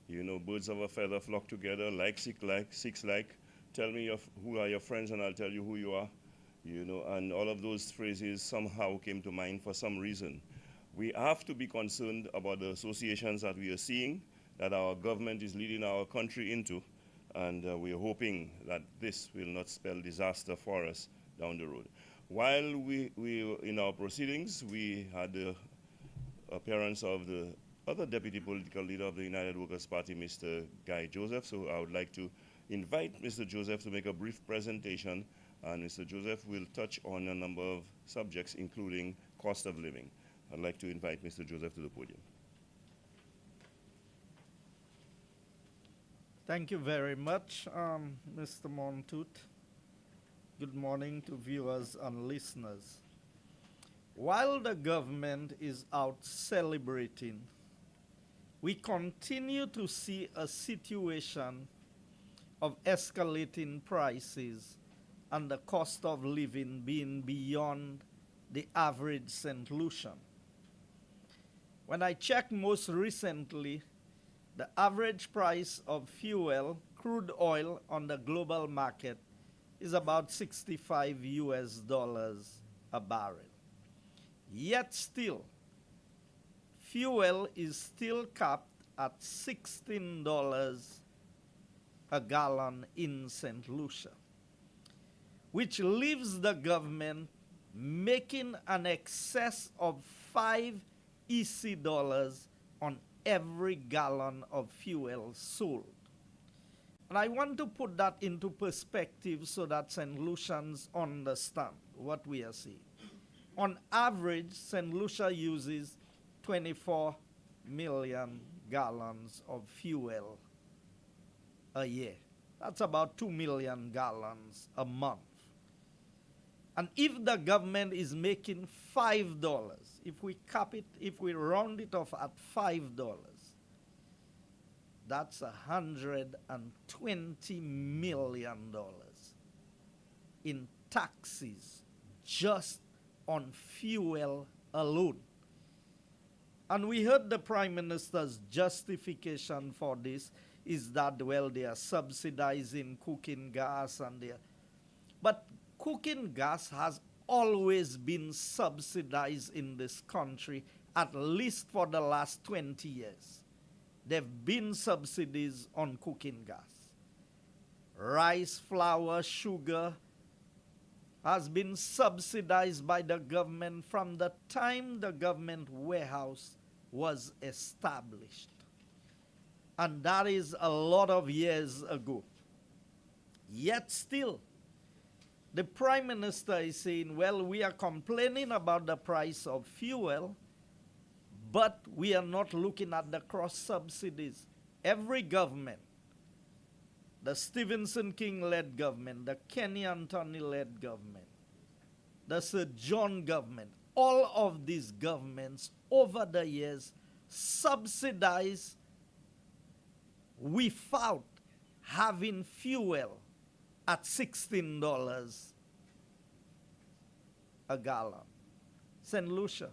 You know, birds of a feather flock together, like, six like. Tell me who are your friends and I'll tell you who you are. You know, and all of those phrases somehow came to mind for some reason. We have to be concerned about the associations that we are seeing, that our government is leading our country into, and we're hoping that this will not spell disaster for us down the road. While we in our proceedings, we had the appearance of the other deputy political leader of the United Workers' Party, Mr. Guy Joseph. So I would like to invite Mr. Joseph to make a brief presentation, and Mr. Joseph will touch on a number of subjects, including cost of living. I'd like to invite Mr. Joseph to the podium. Thank you very much, Mr. Montoot. Good morning to viewers and listeners. While the government is out celebrating, we continue to see a situation of escalating prices and the cost of living being beyond the average St. Lucian. When I checked most recently, the average price of fuel, crude oil on the global market is about $65 a barrel. Yet still, fuel is still capped at $16 a gallon in St. Lucia, which leaves the government making an excess of 5 EC dollars on every gallon of fuel sold. And I want to put that into perspective so that St. Lucians understand what we are seeing. On average, St. Lucia uses 24 million gallons of fuel a year. That's about 2 million gallons a month. And if the government is making $5, if we cap it, if we round it off at $5, that's $120 million in taxes just on fuel alone. And we heard the Prime Minister's justification for this is that, well, they are subsidizing cooking gas and they are, but cooking gas has always been subsidized in this country, at least for the last 20 years. There have been subsidies on cooking gas. Rice, flour, sugar has been subsidized by the government from the time the government warehouse was established. And that is a lot of years ago. Yet still, the Prime Minister is saying, well, we are complaining about the price of fuel, but we are not looking at the cross-subsidies. Every government, the Stevenson King-led government, the Kenny Anthony-led government, the Sir John government, all of these governments over the years subsidize without having fuel at $16 a gallon. St. Lucia,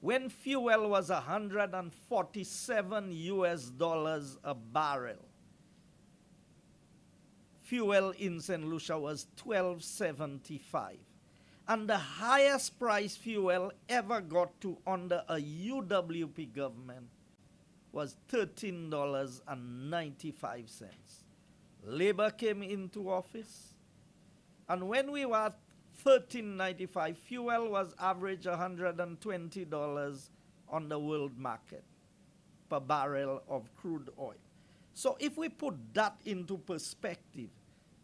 when fuel was $147 a barrel, fuel in St. Lucia was $12.75. And the highest price fuel ever got to under a UWP government was $13.95. Labour came into office, and when we were at $13.95, fuel was average $120 on the world market per barrel of crude oil. So if we put that into perspective,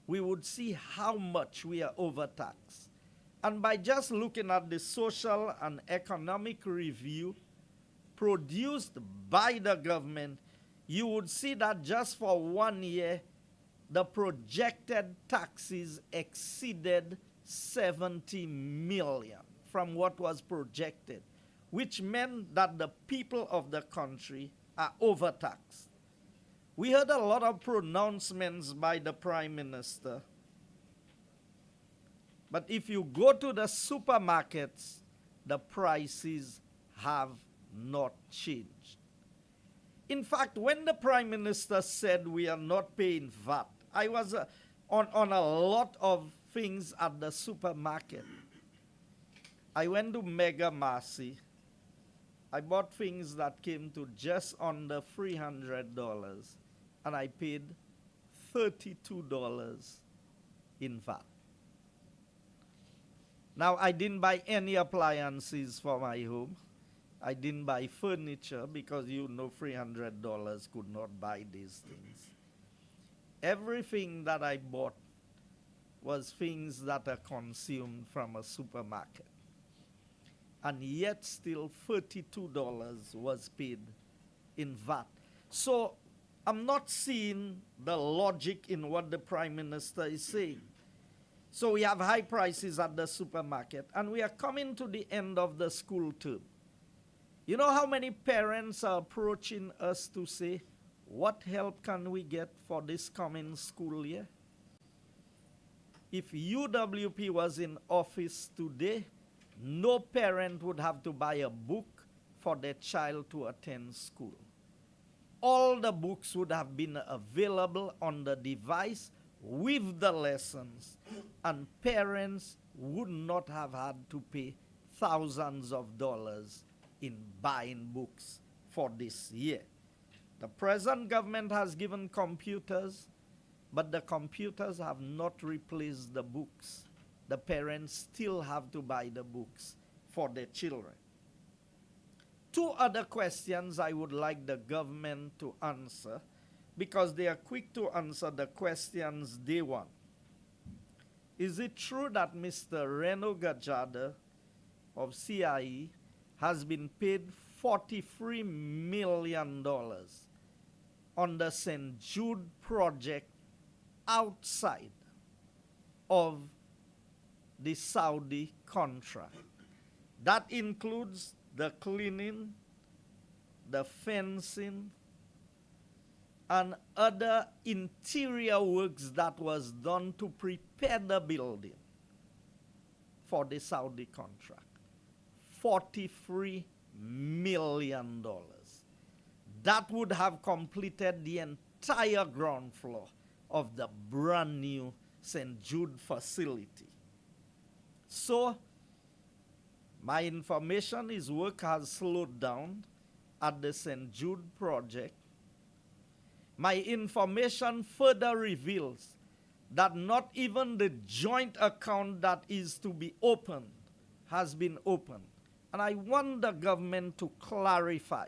we would see how much we are overtaxed. And by just looking at the social and economic review produced by the government, you would see that just for 1 year, the projected taxes exceeded 70 million from what was projected, which meant that the people of the country are overtaxed. We heard a lot of pronouncements by the Prime Minister, but if you go to the supermarkets, the prices have not changed. In fact, when the Prime Minister said we are not paying VAT, I was on a lot of things at the supermarket. I went to Mega Marcy. I bought things that came to just under $300, and I paid $32 in VAT. Now, I didn't buy any appliances for my home. I didn't buy furniture because you know $300 could not buy these things. Everything that I bought was things that are consumed from a supermarket. And yet still $32 was paid in VAT. So I'm not seeing the logic in what the Prime Minister is saying. So we have high prices at the supermarket, and we are coming to the end of the school term. You know how many parents are approaching us to say, what help can we get for this coming school year? If UWP was in office today, no parent would have to buy a book for their child to attend school. All the books would have been available on the device with the lessons, and parents would not have had to pay thousands of dollars in buying books for this year. The present government has given computers, but the computers have not replaced the books. The parents still have to buy the books for their children. Two other questions I would like the government to answer, because they are quick to answer the questions they want. Is it true that Mr. Reno Gajada of CIE has been paid $43 million on the St. Jude project outside of the Saudi contract? That includes the cleaning, the fencing, and other interior works that was done to prepare the building for the Saudi contract. $43 million. That would have completed the entire ground floor of the brand new St. Jude facility. So, my information is work has slowed down at the St. Jude project. My information further reveals that not even the joint account that is to be opened has been opened. And I want the government to clarify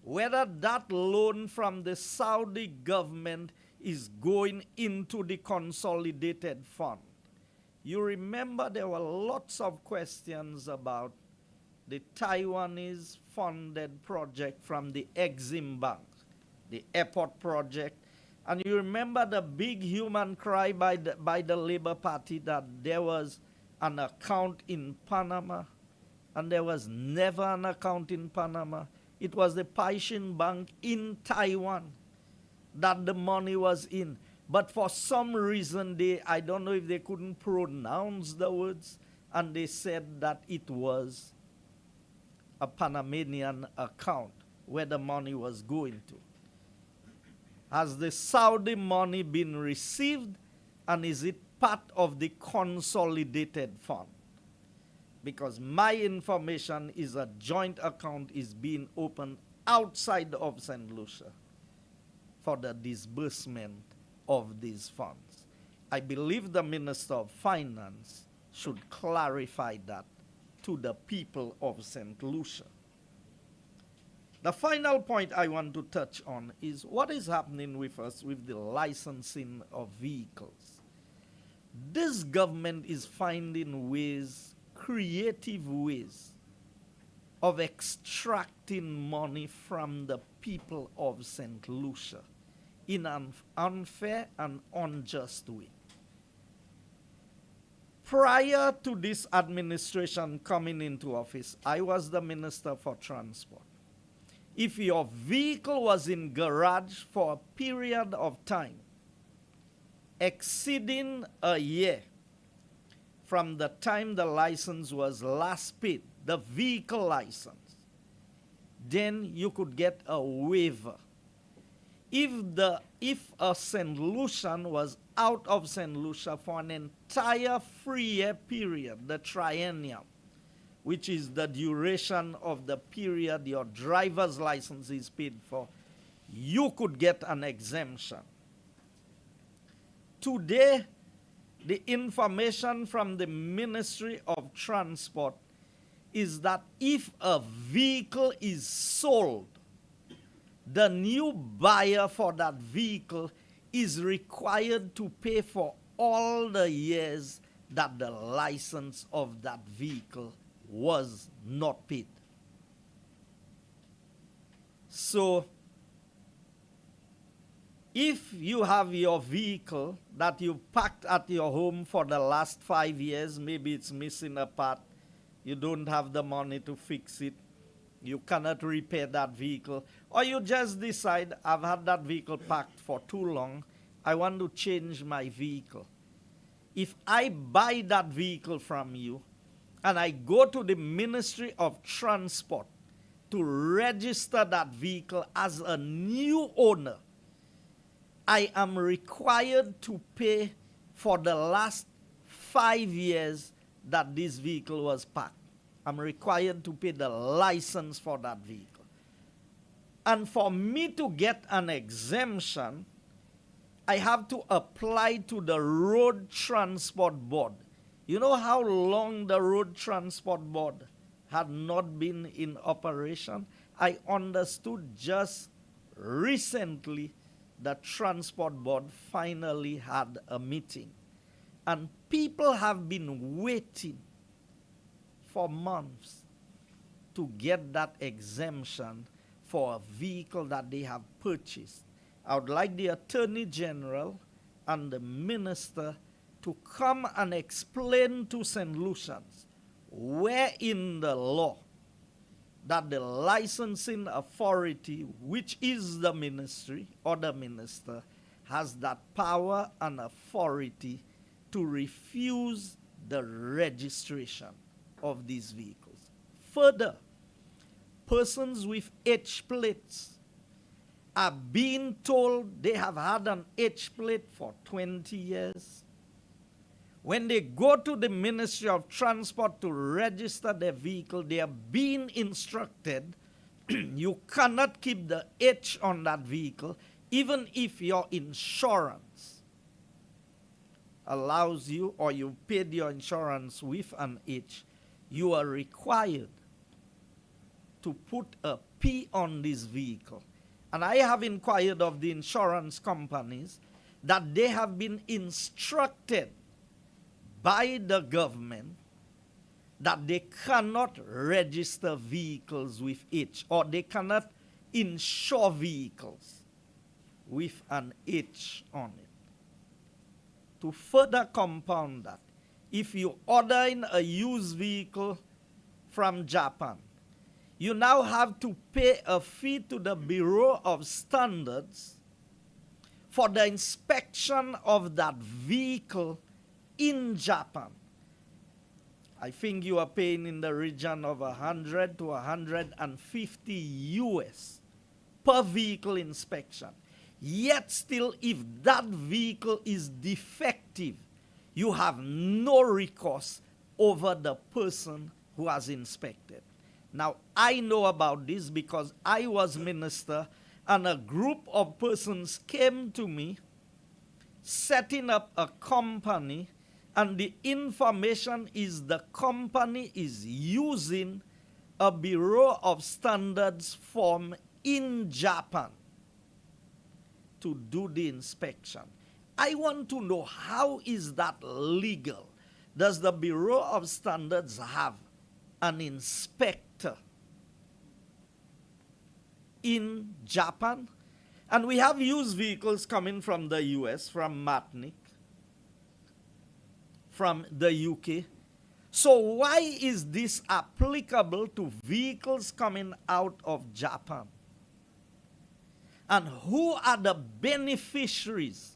whether that loan from the Saudi government is going into the consolidated fund. You remember there were lots of questions about the Taiwanese funded project from the Exim Bank, the airport project. And you remember the big human cry by the Labour Party that there was an account in Panama, and there was never an account in Panama. It was the Paishin Bank in Taiwan that the money was in. But for some reason, I don't know if they couldn't pronounce the words, and they said that it was a Panamanian account where the money was going to. Has the Saudi money been received, and is it part of the consolidated fund? Because my information is a joint account is being opened outside of St. Lucia for the disbursement of these funds. I believe the Minister of Finance should clarify that to the people of St. Lucia. The final point I want to touch on is what is happening with us with the licensing of vehicles. This government is finding ways, creative ways, of extracting money from the people of St. Lucia in an unfair and unjust way. Prior to this administration coming into office, I was the Minister for Transport. If your vehicle was in garage for a period of time exceeding a year from the time the license was last paid, the vehicle license, then you could get a waiver. If a St. Lucian was out of St. Lucia for an entire 3-year period, the triennium, which is the duration of the period your driver's license is paid for, you could get an exemption. Today, the information from the Ministry of Transport is that if a vehicle is sold, the new buyer for that vehicle is required to pay for all the years that the license of that vehicle was not paid. So, if you have your vehicle that you parked at your home for the last 5 years, maybe it's missing a part, you don't have the money to fix it, you cannot repair that vehicle, or you just decide, I've had that vehicle parked for too long, I want to change my vehicle. If I buy that vehicle from you, and I go to the Ministry of Transport to register that vehicle as a new owner, I am required to pay for the last 5 years that this vehicle was parked. I'm required to pay the license for that vehicle. And for me to get an exemption, I have to apply to the Road Transport Board. You know how long the Road Transport Board had not been in operation? I understood just recently the Transport Board finally had a meeting. And people have been waiting for months to get that exemption for a vehicle that they have purchased. I would like the Attorney General and the Minister to come and explain to St. Lucians where in the law that the licensing authority, which is the ministry or the minister, has that power and authority to refuse the registration of these vehicles. Further, persons with H plates are being told they have had an H plate for 20 years. When they go to the Ministry of Transport to register their vehicle, they are being instructed you cannot keep the H on that vehicle, even if your insurance allows you or you paid your insurance with an H. You are required to put a P on this vehicle. And I have inquired of the insurance companies that they have been instructed by the government that they cannot register vehicles with H, or they cannot insure vehicles with an H on it. To further compound that, if you order in a used vehicle from Japan, you now have to pay a fee to the Bureau of Standards for the inspection of that vehicle in Japan. I think you are paying in the region of 100 to 150 US per vehicle inspection. Yet still, if that vehicle is defective, you have no recourse over the person who has inspected. Now, I know about this because I was minister and a group of persons came to me setting up a company, and the information is the company is using a Bureau of Standards form in Japan to do the inspection. I want to know, how is that legal? Does the Bureau of Standards have an inspector in Japan? And we have used vehicles coming from the US, from Matnik, from the UK. So why is this applicable to vehicles coming out of Japan? And who are the beneficiaries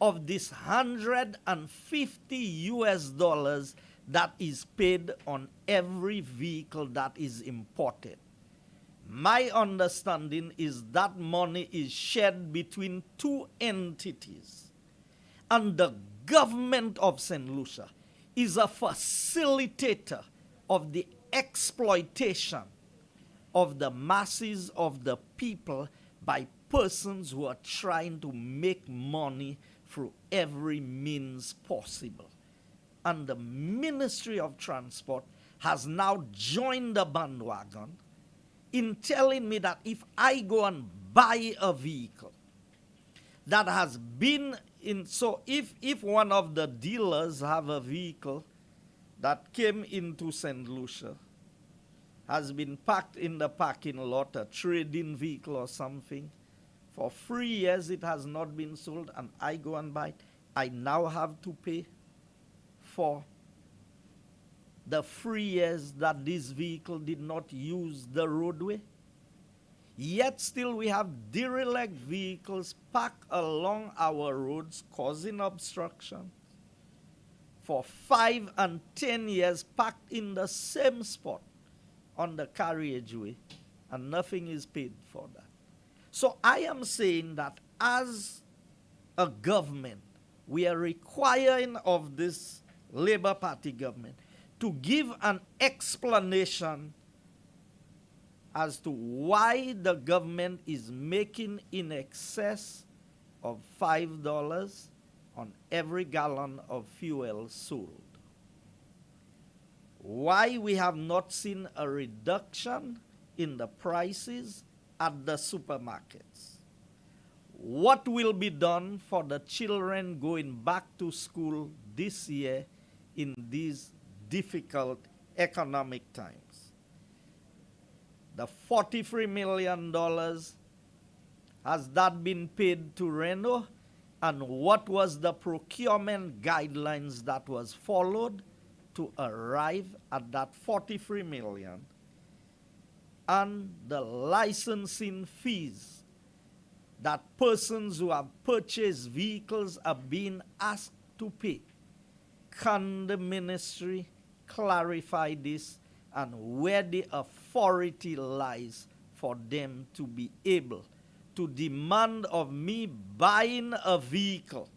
of this $150 that is paid on every vehicle that is imported? My understanding is that money is shared between two entities. And the government of St. Lucia is a facilitator of the exploitation of the masses of the people by persons who are trying to make money through every means possible. And the Ministry of Transport has now joined the bandwagon in telling me that if I go and buy a vehicle that has been in, so if one of the dealers have a vehicle that came into St. Lucia, has been parked in the parking lot, a trading vehicle or something, for 3 years it has not been sold, and I go and buy it, I now have to pay for the 3 years that this vehicle did not use the roadway. Yet still we have derelict vehicles parked along our roads causing obstruction for 5 and 10 years, parked in the same spot on the carriageway, and nothing is paid for that. So I am saying that as a government, we are requiring of this Labour Party government to give an explanation as to why the government is making in excess of $5 on every gallon of fuel sold. Why we have not seen a reduction in the prices at the supermarkets. What will be done for the children going back to school this year in these difficult economic times? The $43 million, has that been paid to Reno? And what was the procurement guidelines that was followed to arrive at that $43 million? And the licensing fees that persons who have purchased vehicles are being asked to pay. Can the ministry clarify this, and where the authority lies for them to be able to demand of me buying a vehicle,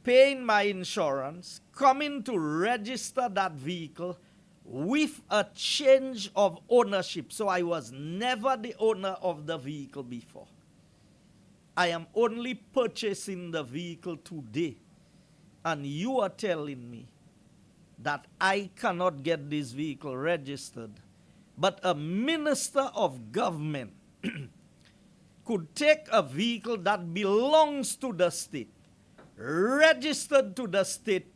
paying my insurance, coming to register that vehicle with a change of ownership. So I was never the owner of the vehicle before. I am only purchasing the vehicle today. And you are telling me that I cannot get this vehicle registered. But a minister of government could take a vehicle that belongs to the state, registered to the state,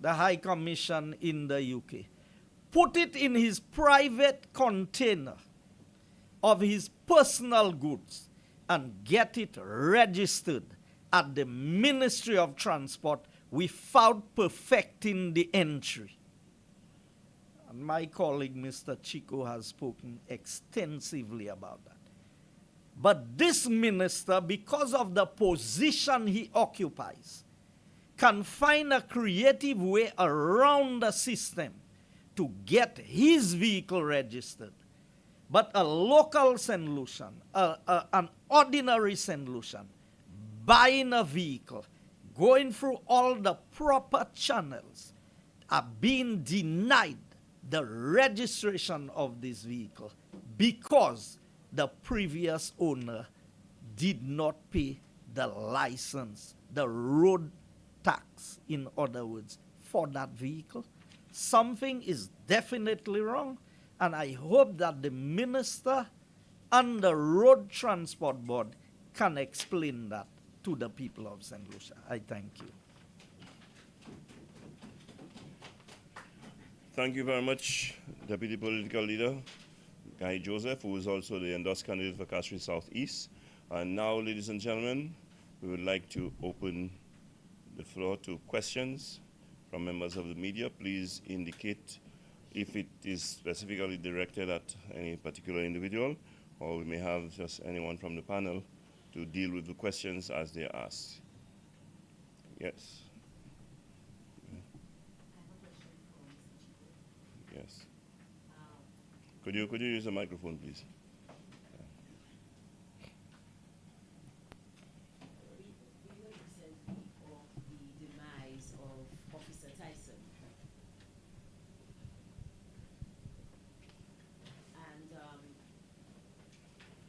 the High Commission in the UK, put it in his private container of his personal goods, and get it registered at the Ministry of Transport without perfecting the entry. And my colleague, Mr. Chico, has spoken extensively about that. But this minister, because of the position he occupies, can find a creative way around the system to get his vehicle registered. But a local St. Lucian, an ordinary St. Lucian, buying a vehicle, going through all the proper channels, are being denied the registration of this vehicle because the previous owner did not pay the license, the road tax, in other words, for that vehicle. Something is definitely wrong, and I hope that the minister and the Road Transport Board can explain that to the people of St. Lucia. I thank you. Thank you very much, Deputy Political Leader Guy Joseph, who is also the endorsed candidate for Castries Southeast. And now, ladies and gentlemen, we would like to open the floor to questions from members of the media. Please indicate if it is specifically directed at any particular individual, or we may have just anyone from the panel to deal with the questions as they are asked. Yes. Yes. Could you use the microphone, please?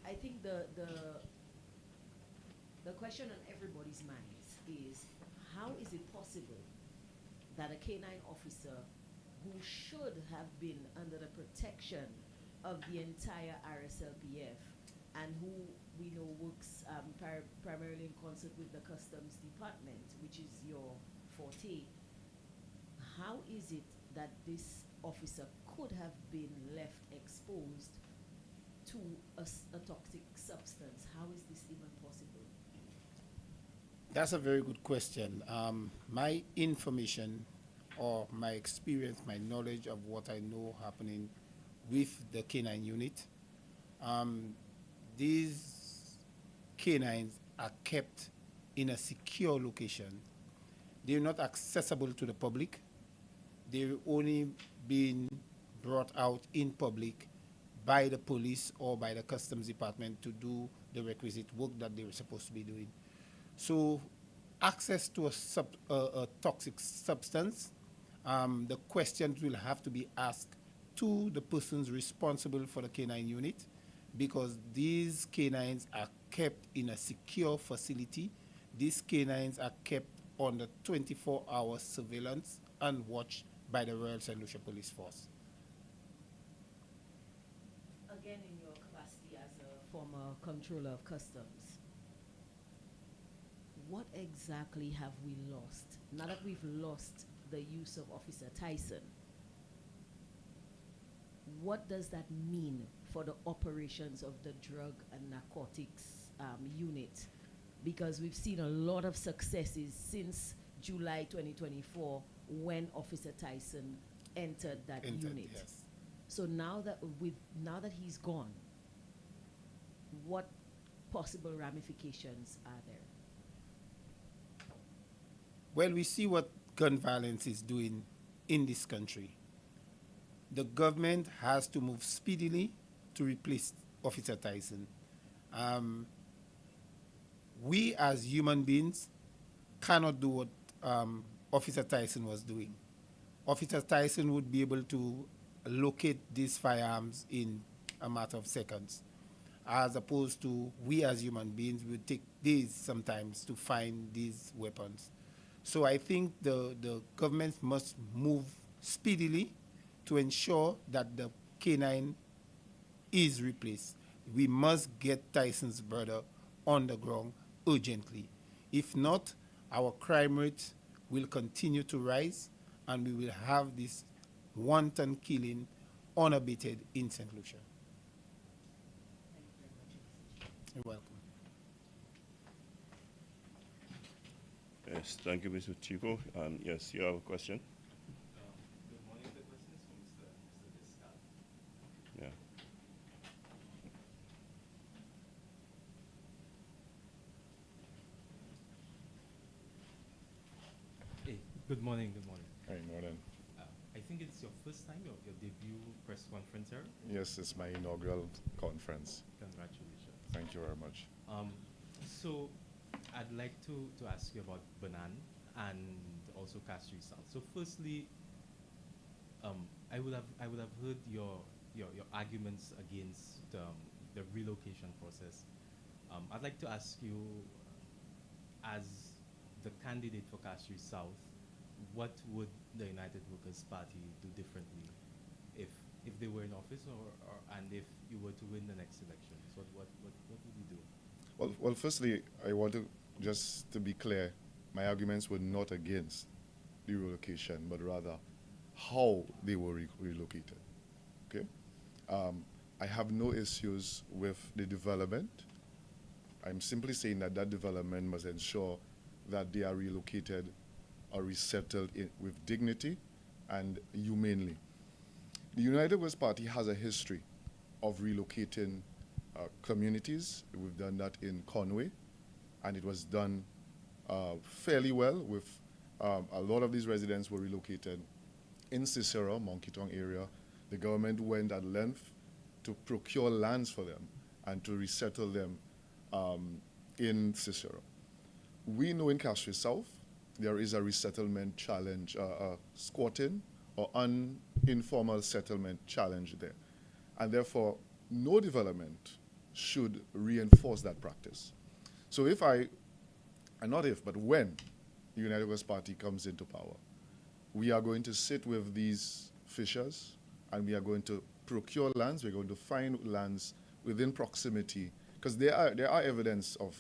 I think the question on everybody's minds is, how is it possible that a canine officer who should have been under the protection of the entire RSLPF and who we know works primarily in concert with the Customs Department, which is your forte, how is it that this officer could have been left exposed to a toxic substance? How is this even possible? That's a very good question. My information or my experience, my knowledge of what I know happening with the canine unit, these canines are kept in a secure location. They're not accessible to the public. They're only being brought out in public by the police or by the Customs Department to do the requisite work that they were supposed to be doing. So access to a toxic substance, the questions will have to be asked to the persons responsible for the canine unit, because these canines are kept in a secure facility. These canines are kept under 24-hour surveillance and watched by the Royal St. Lucia Police Force. Again, in your capacity as a former controller of customs, what exactly have we lost? Now that we've lost the use of Officer Tyson, what does that mean for the operations of the drug and narcotics unit? Because we've seen a lot of successes since July 2024 when Officer Tyson entered that unit. Yes. So now that he's gone, what possible ramifications are there? Well, we see what gun violence is doing in this country. The government has to move speedily to replace Officer Tyson. We as human beings cannot do what Officer Tyson was doing. Officer Tyson would be able to locate these firearms in a matter of seconds, as opposed to we as human beings would take days sometimes to find these weapons. So I think the government must move speedily to ensure that the canine is replaced. We must get Tyson's brother on the ground urgently. If not, our crime rate will continue to rise and we will have this wanton killing unabated in St. Lucia. You're welcome. Yes, thank you, Mr. Chico. Yes, you have a question? Good morning. The question is from Mr. Discal. Yeah. Hey, good morning, good morning. Hi, morning. I think it's your first time, your debut press conference here? Yes, it's my inaugural conference. Congratulations. Thank you very much. So I'd like to ask you about Banan and also Castries South. So firstly, I would have heard your arguments against the relocation process. I'd like to ask you, as the candidate for Castries South, what would the United Workers' Party do differently if they were in office, and if you were to win the next elections? What would you do? Well, firstly, I want to just to be clear, my arguments were not against the relocation, but rather how they were relocated. Okay, I have no issues with the development. I'm simply saying that development must ensure that they are relocated or resettled with dignity and humanely. The United Workers' Party has a history of relocating communities. We've done that in Conway, and it was done fairly well. With a lot of these residents were relocated in Cicero, Monkey Tongue area. The government went at length to procure lands for them and to resettle them in Cicero. We know in Castries South there is a resettlement challenge, squatting or informal settlement challenge there. And therefore, no development should reinforce that practice. So but when the United West Party comes into power, we are going to sit with these fishers and we are going to procure lands, we're going to find lands within proximity, because there are evidence of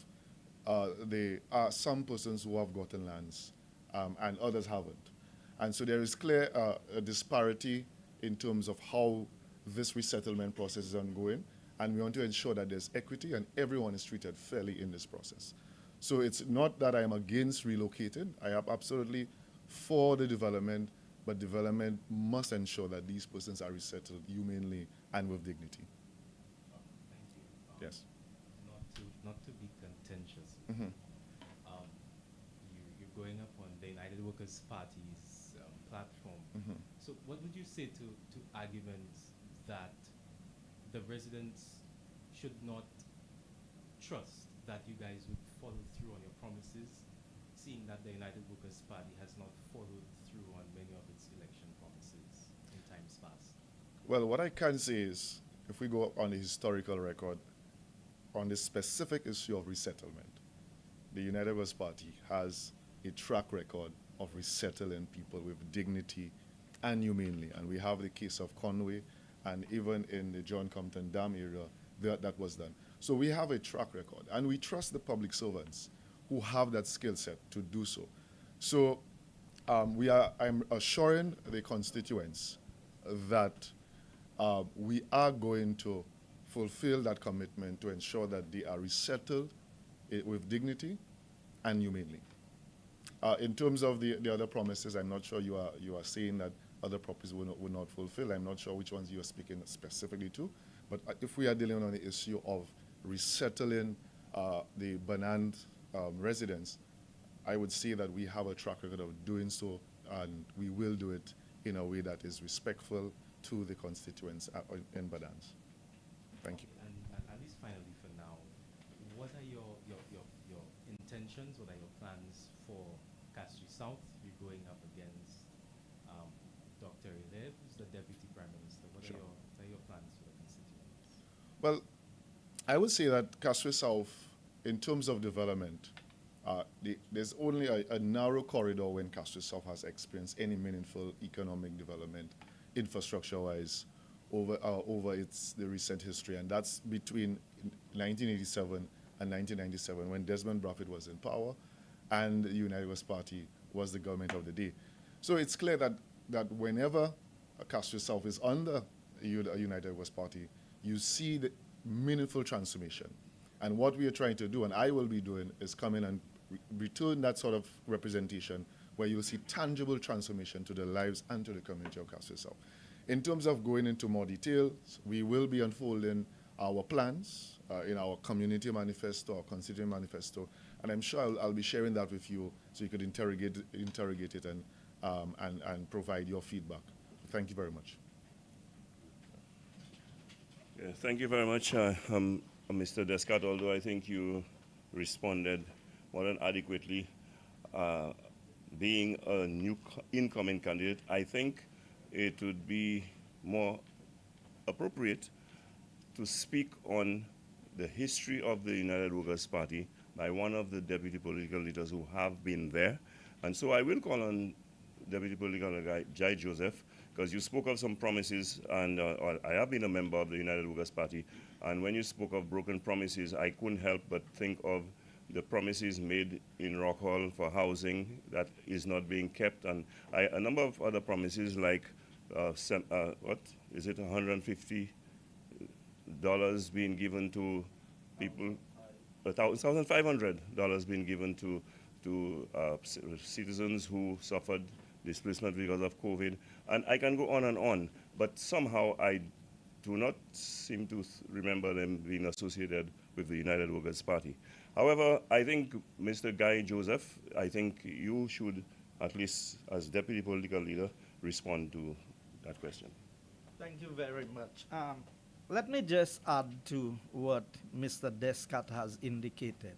there are some persons who have gotten lands and others haven't. And so there is clear a disparity in terms of how this resettlement process is ongoing, and we want to ensure that there's equity and everyone is treated fairly in this process. So it's not that I am against relocating. I am absolutely for the development, but development must ensure that these persons are resettled humanely and with dignity. Thank you. Yes. Not to be contentious. Mm-hmm. You're going up on the United Workers' Party's platform. Mm-hmm. So what would you say to arguments that the residents should not trust that you guys would follow through on your promises, seeing that the United Workers' Party has not followed through on many of its election promises in times past? Well, what I can say is, if we go on the historical record, on the specific issue of resettlement, the United West Party has a track record of resettling people with dignity and humanely. And we have the case of Conway, and even in the John Compton Dam area, that was done. So we have a track record, and we trust the public servants who have that skill set to do so. So I'm assuring the constituents that we are going to fulfill that commitment to ensure that they are resettled with dignity and humanely. In terms of the other promises, I'm not sure you are saying that other promises will not fulfill. I'm not sure which ones you are speaking specifically to. But if we are dealing on the issue of resettling the Banan residents, I would say that we have a track record of doing so, and we will do it in a way that is respectful to the constituents in Banannes. Thank you. And at least finally for now, what are your intentions, what are your plans for Castries South? You're going up against Dr. Elev, who's the Deputy Prime Minister. What are your plans for the constituents? Well, I would say that Castries South, in terms of development, there's only a narrow corridor when Castries South has experienced any meaningful economic development, infrastructure-wise, over the recent history, and that's between 1987 and 1997, when Desmond Bradford was in power and the United West Party was the government of the day. So it's clear that whenever Castries South is under a United West Party, you see the meaningful transformation. And what we are trying to do, and I will be doing, is come in and return that sort of representation where you'll see tangible transformation to the lives and to the community of Castries South. In terms of going into more details, we will be unfolding our plans in our community manifesto, our constituent manifesto, and I'm sure I'll be sharing that with you so you could interrogate it and provide your feedback. Thank you very much. Yeah, thank you very much, Mr. Descartes, although I think you responded more than adequately. Being a new incoming candidate, I think it would be more appropriate to speak on the history of the United Workers' Party by one of the deputy political leaders who have been there. And so I will call on Deputy Political Leader Jai Joseph, because you spoke of some promises, and I have been a member of the United Workers' Party, and when you spoke of broken promises, I couldn't help but think of the promises made in Rock Hall for housing that is not being kept, and a number of other promises like what is it, $150 being given to people, $1,500 being given to citizens who suffered displacement because of COVID, and I can go on, but somehow I do not seem to remember them being associated with the United Workers' Party. However, I think, Mr. Guy Joseph, I think you should, at least as Deputy Political Leader, respond to that question. Thank you very much. let me just add to what Mr. Descat has indicated.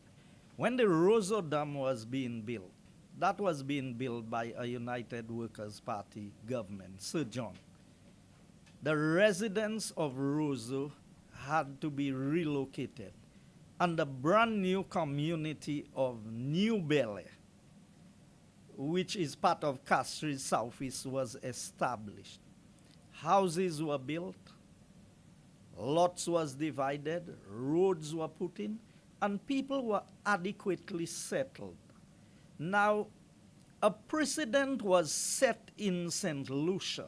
When the Roseau Dam was being built, that was being built by a United Workers' Party government, Sir John. The residents of Roseau had to be relocated, and the brand new community of New Bel-Air, which is part of Castries Southeast, was established. Houses were built, lots was divided, roads were put in, and people were adequately settled. Now, a precedent was set in St. Lucia,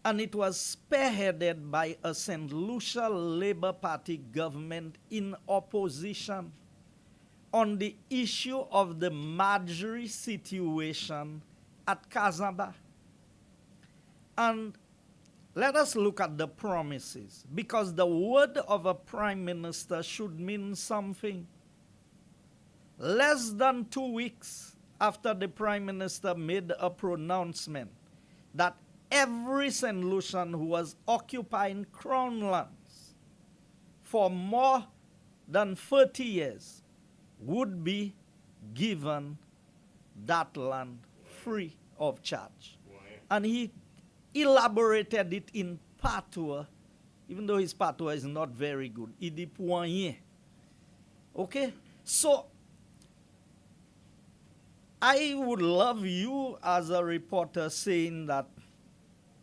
and it was spearheaded by a St. Lucia Labour Party government in opposition on the issue of the Marjorie situation at Kazaba. And let us look at the promises, because the word of a prime minister should mean something. Less than 2 weeks after the prime minister made a pronouncement that every St. Lucian who was occupying crown lands for more than 30 years would be given that land free of charge. And he elaborated it in patois, even though his patois is not very good. Il dit poignet. Okay? So, I would love you as a reporter saying that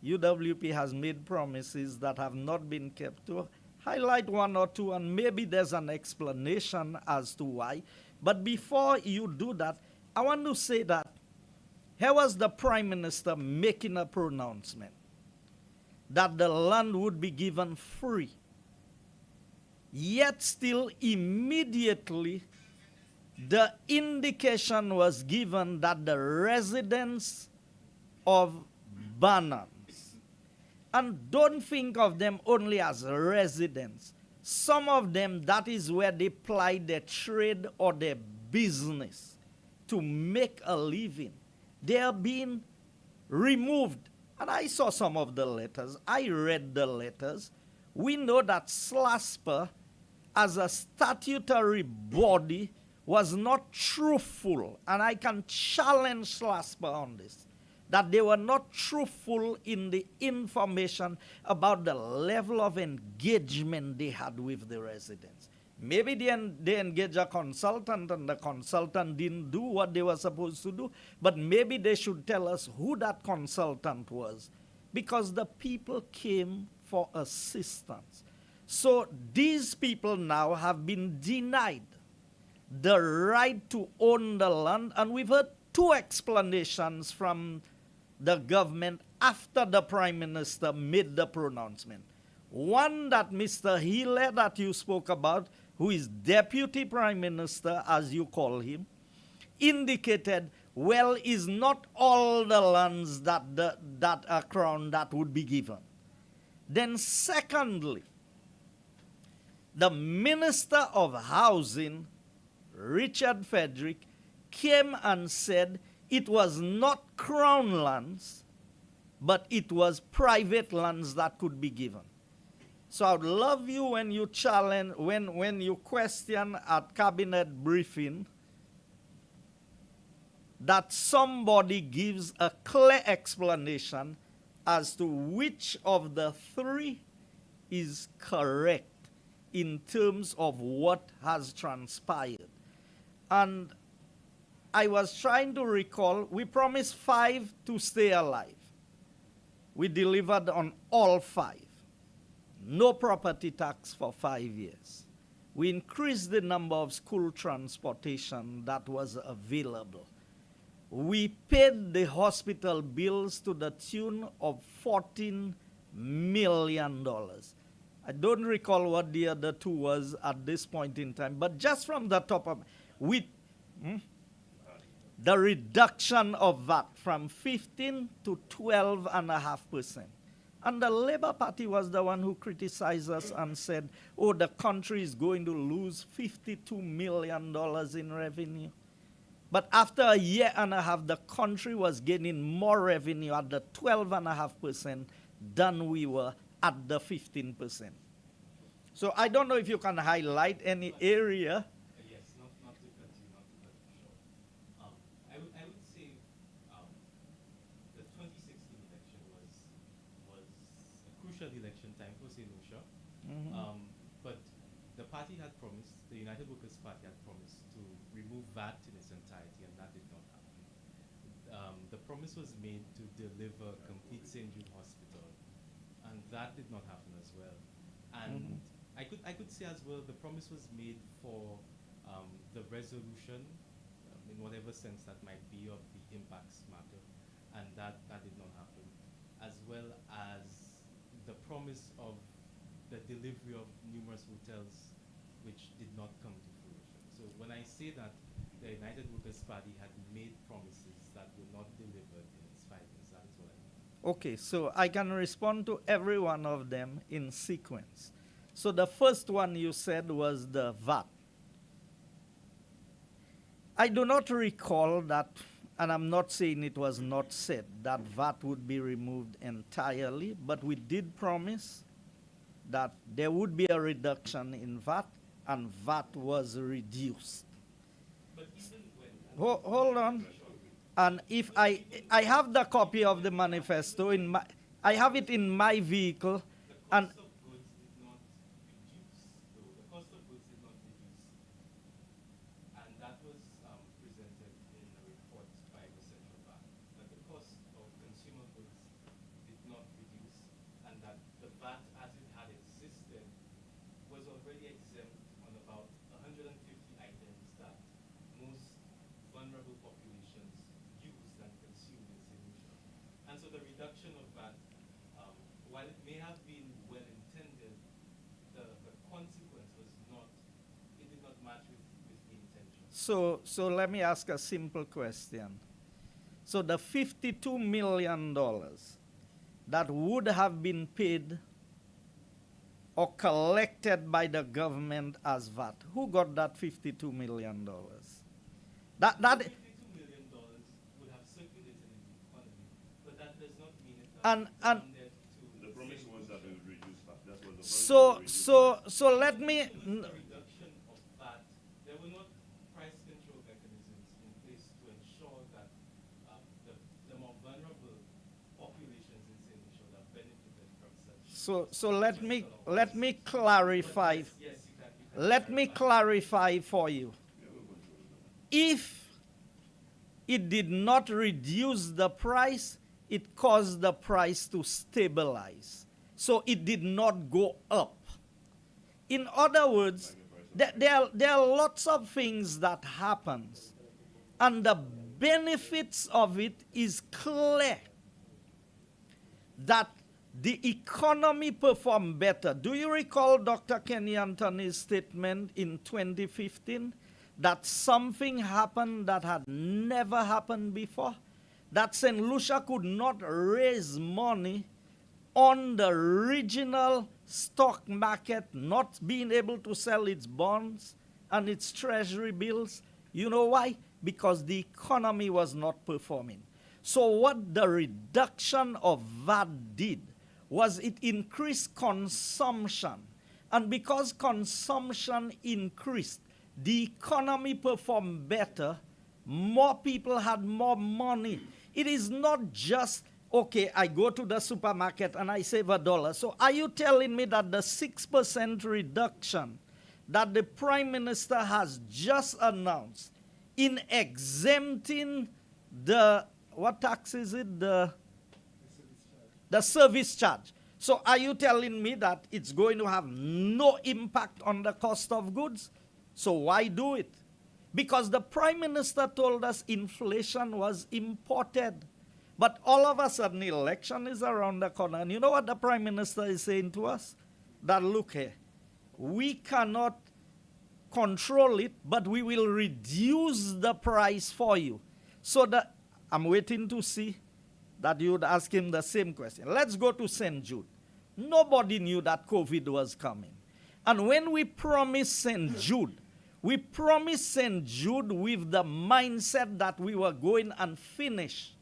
UWP has made promises that have not been kept, to highlight one or two, and maybe there's an explanation as to why. But before you do that, I want to say that here was the prime minister making a pronouncement that the land would be given free. Yet still immediately the indication was given that the residents of Banan, and don't think of them only as residents. Some of them, that is where they ply their trade or their business to make a living. They are being removed. And I saw some of the letters. I read the letters. We know that SLASPA, as a statutory body, was not truthful. And I can challenge SLASPA on this, that they were not truthful in the information about the level of engagement they had with the residents. Maybe they engaged a consultant and the consultant didn't do what they were supposed to do, but maybe they should tell us who that consultant was, because the people came for assistance. So these people now have been denied the right to own the land, and we've heard two explanations from the government after the prime minister made the pronouncement. One, that Mr. Healy that you spoke about, who is deputy prime minister, as you call him, indicated, well, is not all the lands that are crown that would be given. Then secondly, the Minister of Housing, Richard Frederick, came and said it was not crown lands, but it was private lands that could be given. So I would love you when you challenge, when you question at cabinet briefing, that somebody gives a clear explanation as to which of the three is correct in terms of what has transpired. And I was trying to recall, we promised 5 to stay alive. We delivered on all 5. No property tax for 5 years. We increased the number of school transportation that was available. We paid the hospital bills to the tune of $14 million. I don't recall what the other two was at this point in time, but just from the top of the reduction of VAT from 15 to 12.5%. And the Labour Party was the one who criticized us and said, oh, the country is going to lose $52 million in revenue. But after a year and a half, the country was gaining more revenue at the 12.5% than we were at the 15%. So I don't know if you can highlight any area. Yes, not to cut you short. I would say the 2016 election was a crucial election time for St. Lucia. But the party had promised, the United Workers' Party had promised to remove VAT in its entirety, and that did not happen. The promise was made to deliver complete St. Jude Hospital, and that did not happen as well. And I could say as well, the promise was made for the resolution, in whatever sense that might be, of the impacts matter, and that did not happen, as well as the promise of the delivery of numerous hotels, which did not come to fruition. So when I say that the United Workers' Party had made promises that were not delivered in its 5 years, that is what I mean. Okay, so I can respond to every one of them in sequence. So the first one you said was the VAT. I do not recall that, and I'm not saying it was not said, that VAT would be removed entirely, but we did promise that there would be a reduction in VAT, and VAT was reduced. But even when... Hold on. And if I have the copy of the manifesto, I have it in my vehicle, and... So let me ask a simple question. So the $52 million that would have been paid or collected by the government as VAT, who got that $52 million? That $52 million would have circulated in the economy, but that does not mean it has the promise was that it would reduce VAT. That's what the promise so let me... So let me clarify. Let me clarify for you. If it did not reduce the price, it caused the price to stabilize. So it did not go up. In other words, there are lots of things that happens, and the benefits of it is clear that the economy performed better. Do you recall Dr. Kenny Anthony's statement in 2015 that something happened that had never happened before? That St. Lucia could not raise money on the regional stock market, not being able to sell its bonds and its treasury bills. You know why? Because the economy was not performing. So what the reduction of VAT did was it increased consumption. And because consumption increased, the economy performed better, more people had more money. It is not just, okay, I go to the supermarket and I save $1. So are you telling me that the 6% reduction that the Prime Minister has just announced in exempting the, what tax is it? The service charge. So are you telling me that it's going to have no impact on the cost of goods? So why do it? Because the Prime Minister told us inflation was imported. But all of a sudden, election is around the corner. And you know what the Prime Minister is saying to us? That look here, we cannot control it, but we will reduce the price for you. So that I'm waiting to see that you would ask him the same question. Let's go to St. Jude. Nobody knew that COVID was coming. And when we promised St. Jude, we promised St. Jude with the mindset that we were going and finish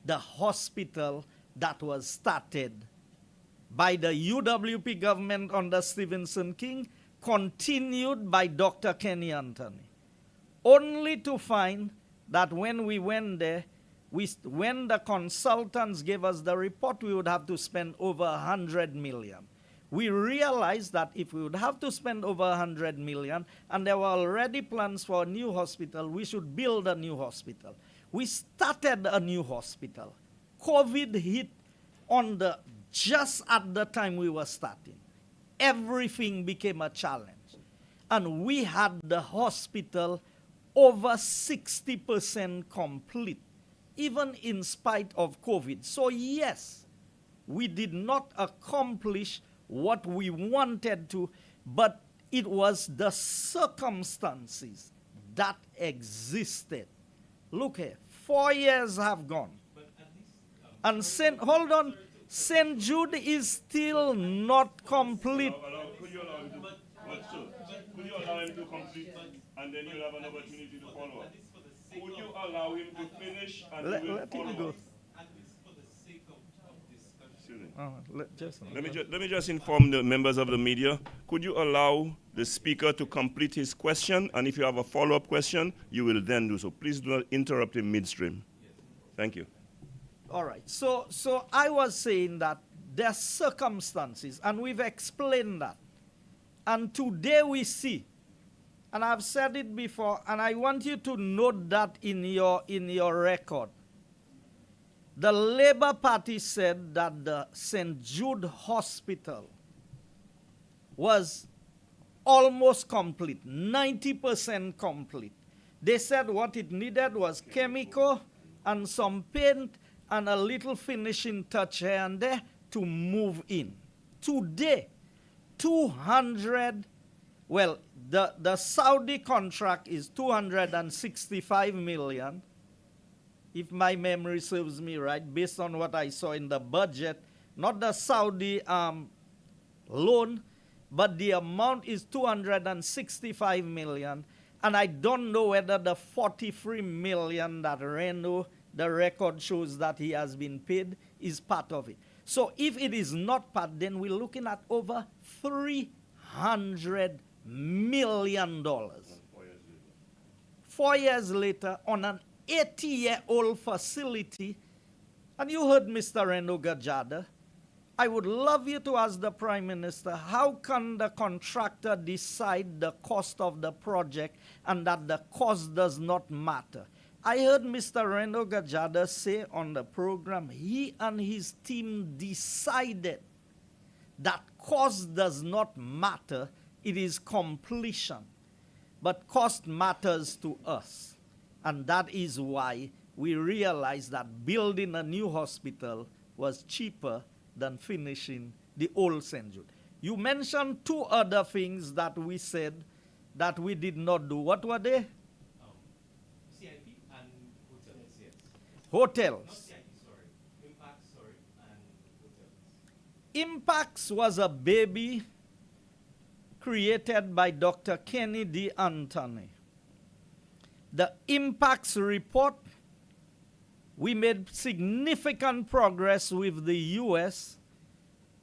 the hospital that was started by the UWP government under Stevenson King, continued by Dr. Kenny Anthony, only to find that when we went there, when the consultants gave us the report, we would have to spend over 100 million. We realized that if we would have to spend over 100 million, and there were already plans for a new hospital, we should build a new hospital. We started a new hospital. COVID hit just at the time we were starting. Everything became a challenge. And we had the hospital over 60% complete, even in spite of COVID. So yes, we did not accomplish what we wanted to, but it was the circumstances that existed. Look here, 4 years have gone. And hold on, St. Jude is still not complete. Could you allow him to complete, and then you'll have an opportunity to follow up? Could you allow him to finish, and let you will him follow go. up? Jason, Let me just inform the members of the media. Could you allow the speaker to complete his question, and if you have a follow-up question, you will then do so. Please do not interrupt him midstream. Thank you. All right. So I was saying that there are circumstances, and we've explained that. And today we see, and I've said it before, and I want you to note that in your record. The Labour Party said that the St. Jude Hospital was almost complete, 90% complete. They said what it needed was chemical and some paint and a little finishing touch here and there to move in. Today, 200, well, the Saudi contract is 265 million. If my memory serves me right, based on what I saw in the budget, not the Saudi loan, but the amount is 265 million. And I don't know whether the 43 million that Reno, the record shows that he has been paid, is part of it. So if it is not part, then we're looking at over $300 million. 4 years later, on an 80-year-old facility, and you heard Mr. Reno Gajada, I would love you to ask the Prime Minister, how can the contractor decide the cost of the project and that the cost does not matter? I heard Mr. Reno Gajada say on the program, he and his team decided that cost does not matter, it is completion. But cost matters to us. And that is why we realized that building a new hospital was cheaper than finishing the old St. Jude. You mentioned two other things that we said that we did not do. What were they? CIP and hotels, yes. Hotels. Not CIP, sorry. Impact, sorry, and hotels. Impacts was a baby created by Dr. Kenny D. Anthony. The impacts report, we made significant progress with the US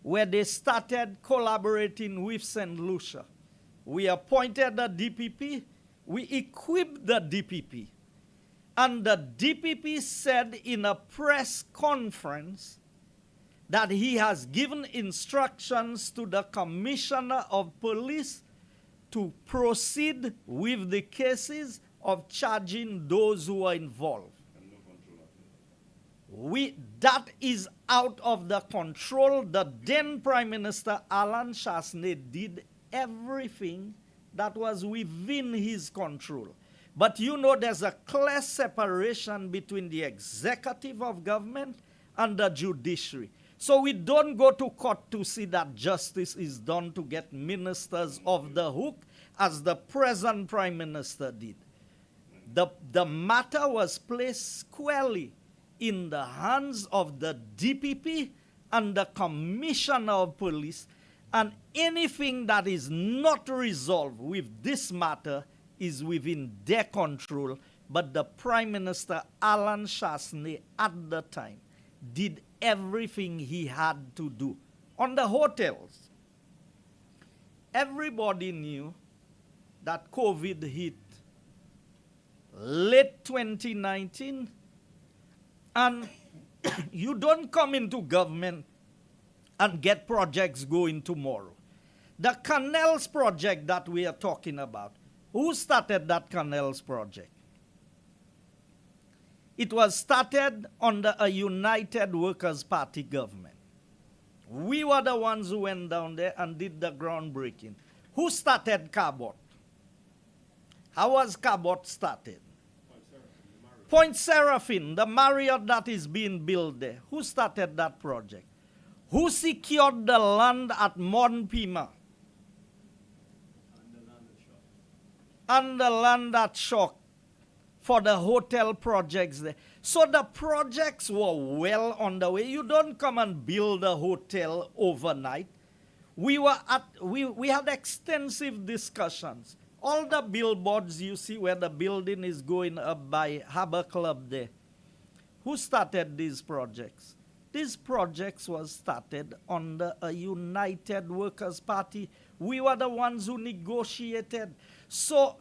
where they started collaborating with St. Lucia. We appointed the DPP, we equipped the DPP, and the DPP said in a press conference that he has given instructions to the Commissioner of Police to proceed with the cases of charging those who are involved. That is out of the control. The then Prime Minister Alan Chasney did everything that was within his control. But you know there's a clear separation between the executive of government and the judiciary. So we don't go to court to see that justice is done to get ministers off the hook as the present Prime Minister did. The matter was placed squarely in the hands of the DPP and the Commissioner of Police, and anything that is not resolved with this matter is within their control. But the Prime Minister, Alan Chasney, at the time, did everything he had to do On the hotels, everybody knew that COVID hit late 2019, and you don't come into government and get projects going tomorrow. The canals project that we are talking about, who started that canals project? It was started under a United Workers' Party government. We were the ones who went down there and did the groundbreaking. Who started Cabot? How was Cabot started? Point Seraphine, the Marriott that is being built there. Who started that project? Who secured the land at Mon Pima? And the land at Shock for the hotel projects there. So the projects were well on the way. You don't come and build a hotel overnight. We had extensive discussions. All the billboards you see where the building is going up by Harbor Club there. Who started these projects? These projects was started under a United Workers' Party. We were the ones who negotiated. So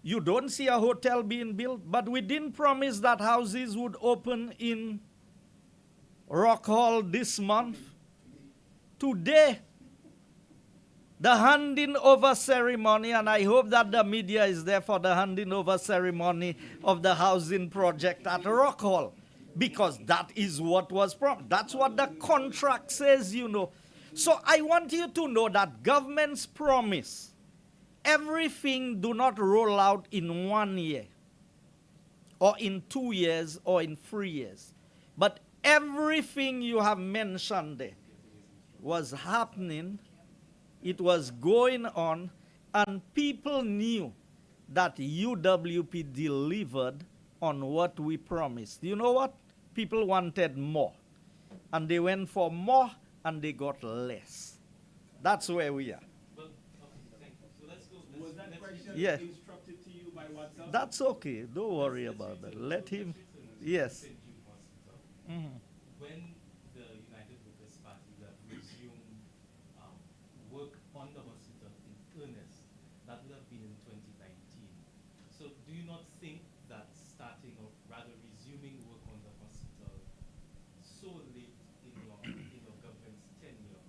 you don't see a hotel being built, but we didn't promise that houses would open in Rock Hall this month. Today, the handing over ceremony, and I hope that the media is there for the handing over ceremony of the housing project at Rock Hall, because that is what was promised. That's what the contract says, you know. So I want you to know that government's promise, everything do not roll out in 1 year, or in 2 years, or in 3 years. But everything you have mentioned there was happening. It was going on, and people knew that UWP delivered on what we promised. You know what? People wanted more, and they went for more, and they got less. That's where we are. Was that question Yeah. instructed to you by WhatsApp? That's okay. Don't worry about that. Let him. Yes. Mhm. When the United Workers' Party would have resumed work on the hospital in earnest, that would have been in 2019. So do you not think that starting, or rather resuming work on the hospital so late in your government's tenure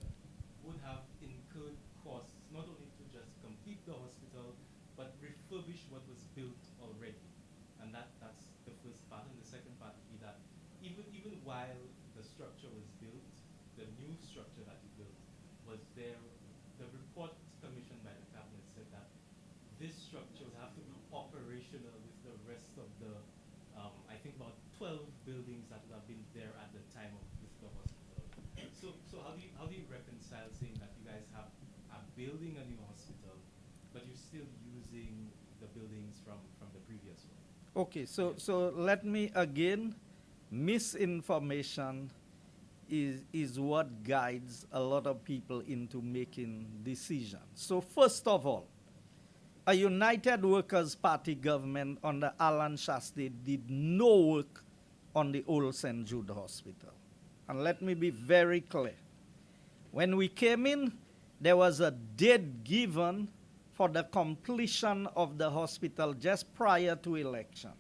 would have incurred costs, not only to just complete the hospital, but refurbish what was built already? And that's the first part. And the second part would be that even while the structure was built, the new structure that you built, was there, the report commissioned by the cabinet said that this structure would have to be operational with the rest of the, I think about 12 buildings that would have been there at the time of the hospital. So how do you reconcile saying that you guys are building a new hospital, but you're still using the buildings from the previous one? Okay, so let me again, misinformation is what guides a lot of people into making decisions. So first of all, a United Workers' Party government under Alan Shaste did no work on the old St. Jude Hospital. And let me be very clear. When we came in, there was a date given for the completion of the hospital just prior to election.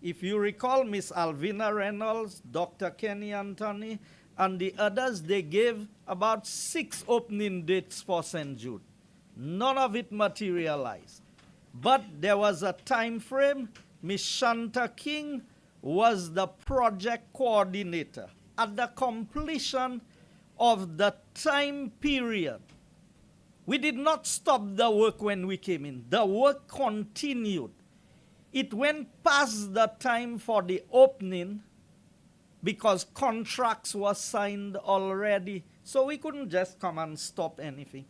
If you recall, Miss Alvina Reynolds, Dr. Kenny Anthony, and the others, they gave about 6 opening dates for St. Jude. None of it materialized. But there was a time frame. Miss Shanta King was the project coordinator. At the completion of the time period, we did not stop the work when we came in. The work continued. It went past the time for the opening because contracts were signed already. So we couldn't just come and stop anything.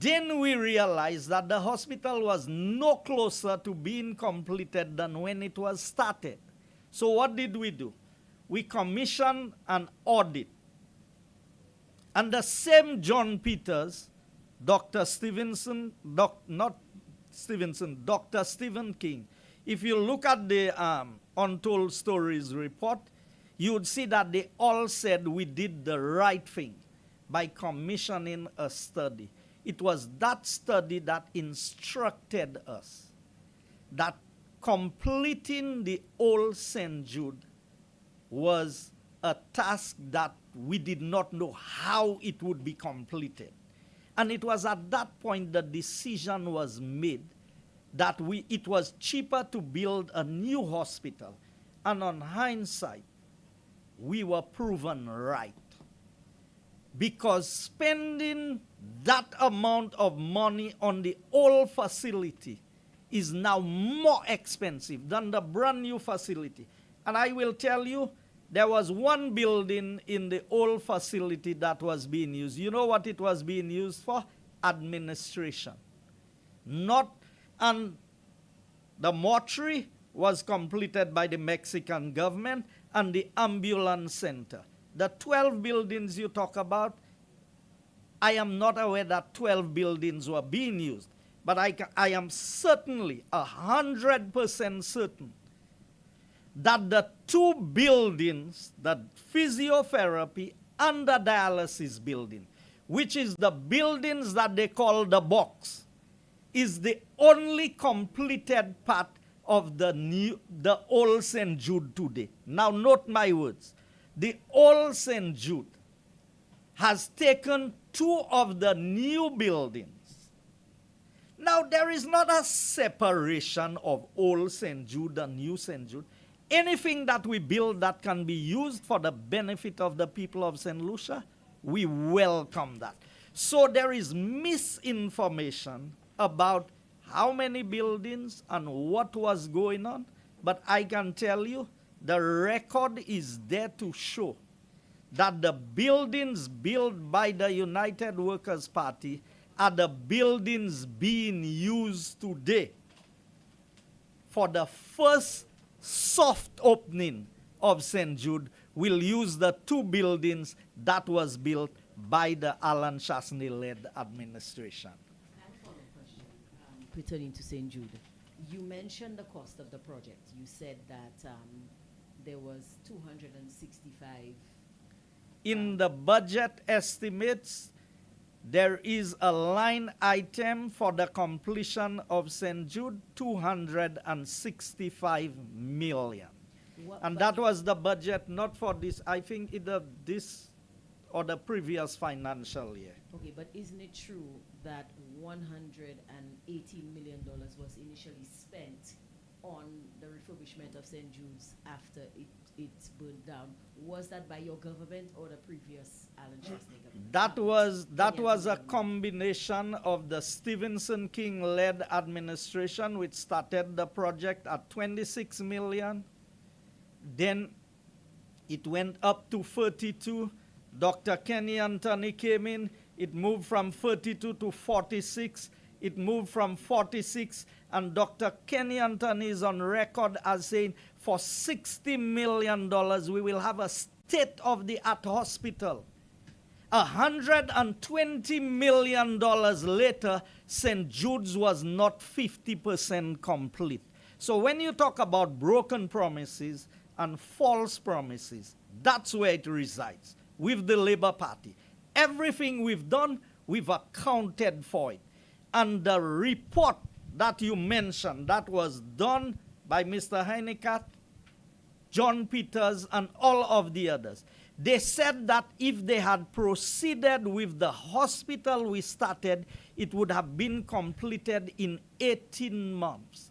Then we realized that the hospital was no closer to being completed than when it was started. So what did we do? We commissioned an audit. And the same John Peters, Dr. Stevenson, Dr. Stephen King, if you look at the Untold Stories report, you would see that they all said we did the right thing. by commissioning a study. It was that study that instructed us that completing the old St. Jude was a task that we did not know how it would be completed. And it was at that point the decision was made that it was cheaper to build a new hospital. And on hindsight, we were proven right. Because spending that amount of money on the old facility is now more expensive than the brand new facility. And I will tell you, there was one building in the old facility that was being used. You know what it was being used for? Administration. And the mortuary was completed by the Mexican government and the ambulance center. The 12 buildings you talk about, I am not aware that 12 buildings were being used. But I am certainly 100% certain that the 2 buildings, the physiotherapy and the dialysis building, which is the buildings that they call the box, is the only completed part of the old St. Jude today. Now note my words. The old St. Jude has taken 2 of the new buildings. Now there is not a separation of old St. Jude and new St. Jude. Anything that we build that can be used for the benefit of the people of St. Lucia, we welcome that. So there is misinformation about how many buildings and what was going on, but I can tell you the record is there to show that the buildings built by the United Workers' Party are the buildings being used today for the first soft opening of St. Jude. We'll use the 2 buildings that was built by the Alan Chasney-led administration. Pertaining to St. Jude, you mentioned the cost of the project. You said that there was 265. In the budget estimates, there is a line item for the completion of St. Jude, 265 million. And that was the budget, not for this, I think either this or the previous financial year. Okay, but isn't it true that $180 million was initially spent on the refurbishment of St. Jude's after it burned down? Was that by your government or the previous Alan Chasney government? That was a combination of the Stevenson King-led administration, which started the project at 26 million. Then it went up to 32. Dr. Kenny Anthony came in. It moved from 32 to 46. It moved from 46, and Dr. Kenny Anthony is on record as saying for $60 million we will have a state-of-the-art hospital. $120 million later, St. Jude's was not 50% complete. So when you talk about broken promises and false promises, that's where it resides, with the Labour Party. Everything we've done, we've accounted for it. And the report that you mentioned, that was done by Mr. Heinekat, John Peters, and all of the others, they said that if they had proceeded with the hospital we started, it would have been completed in 18 months.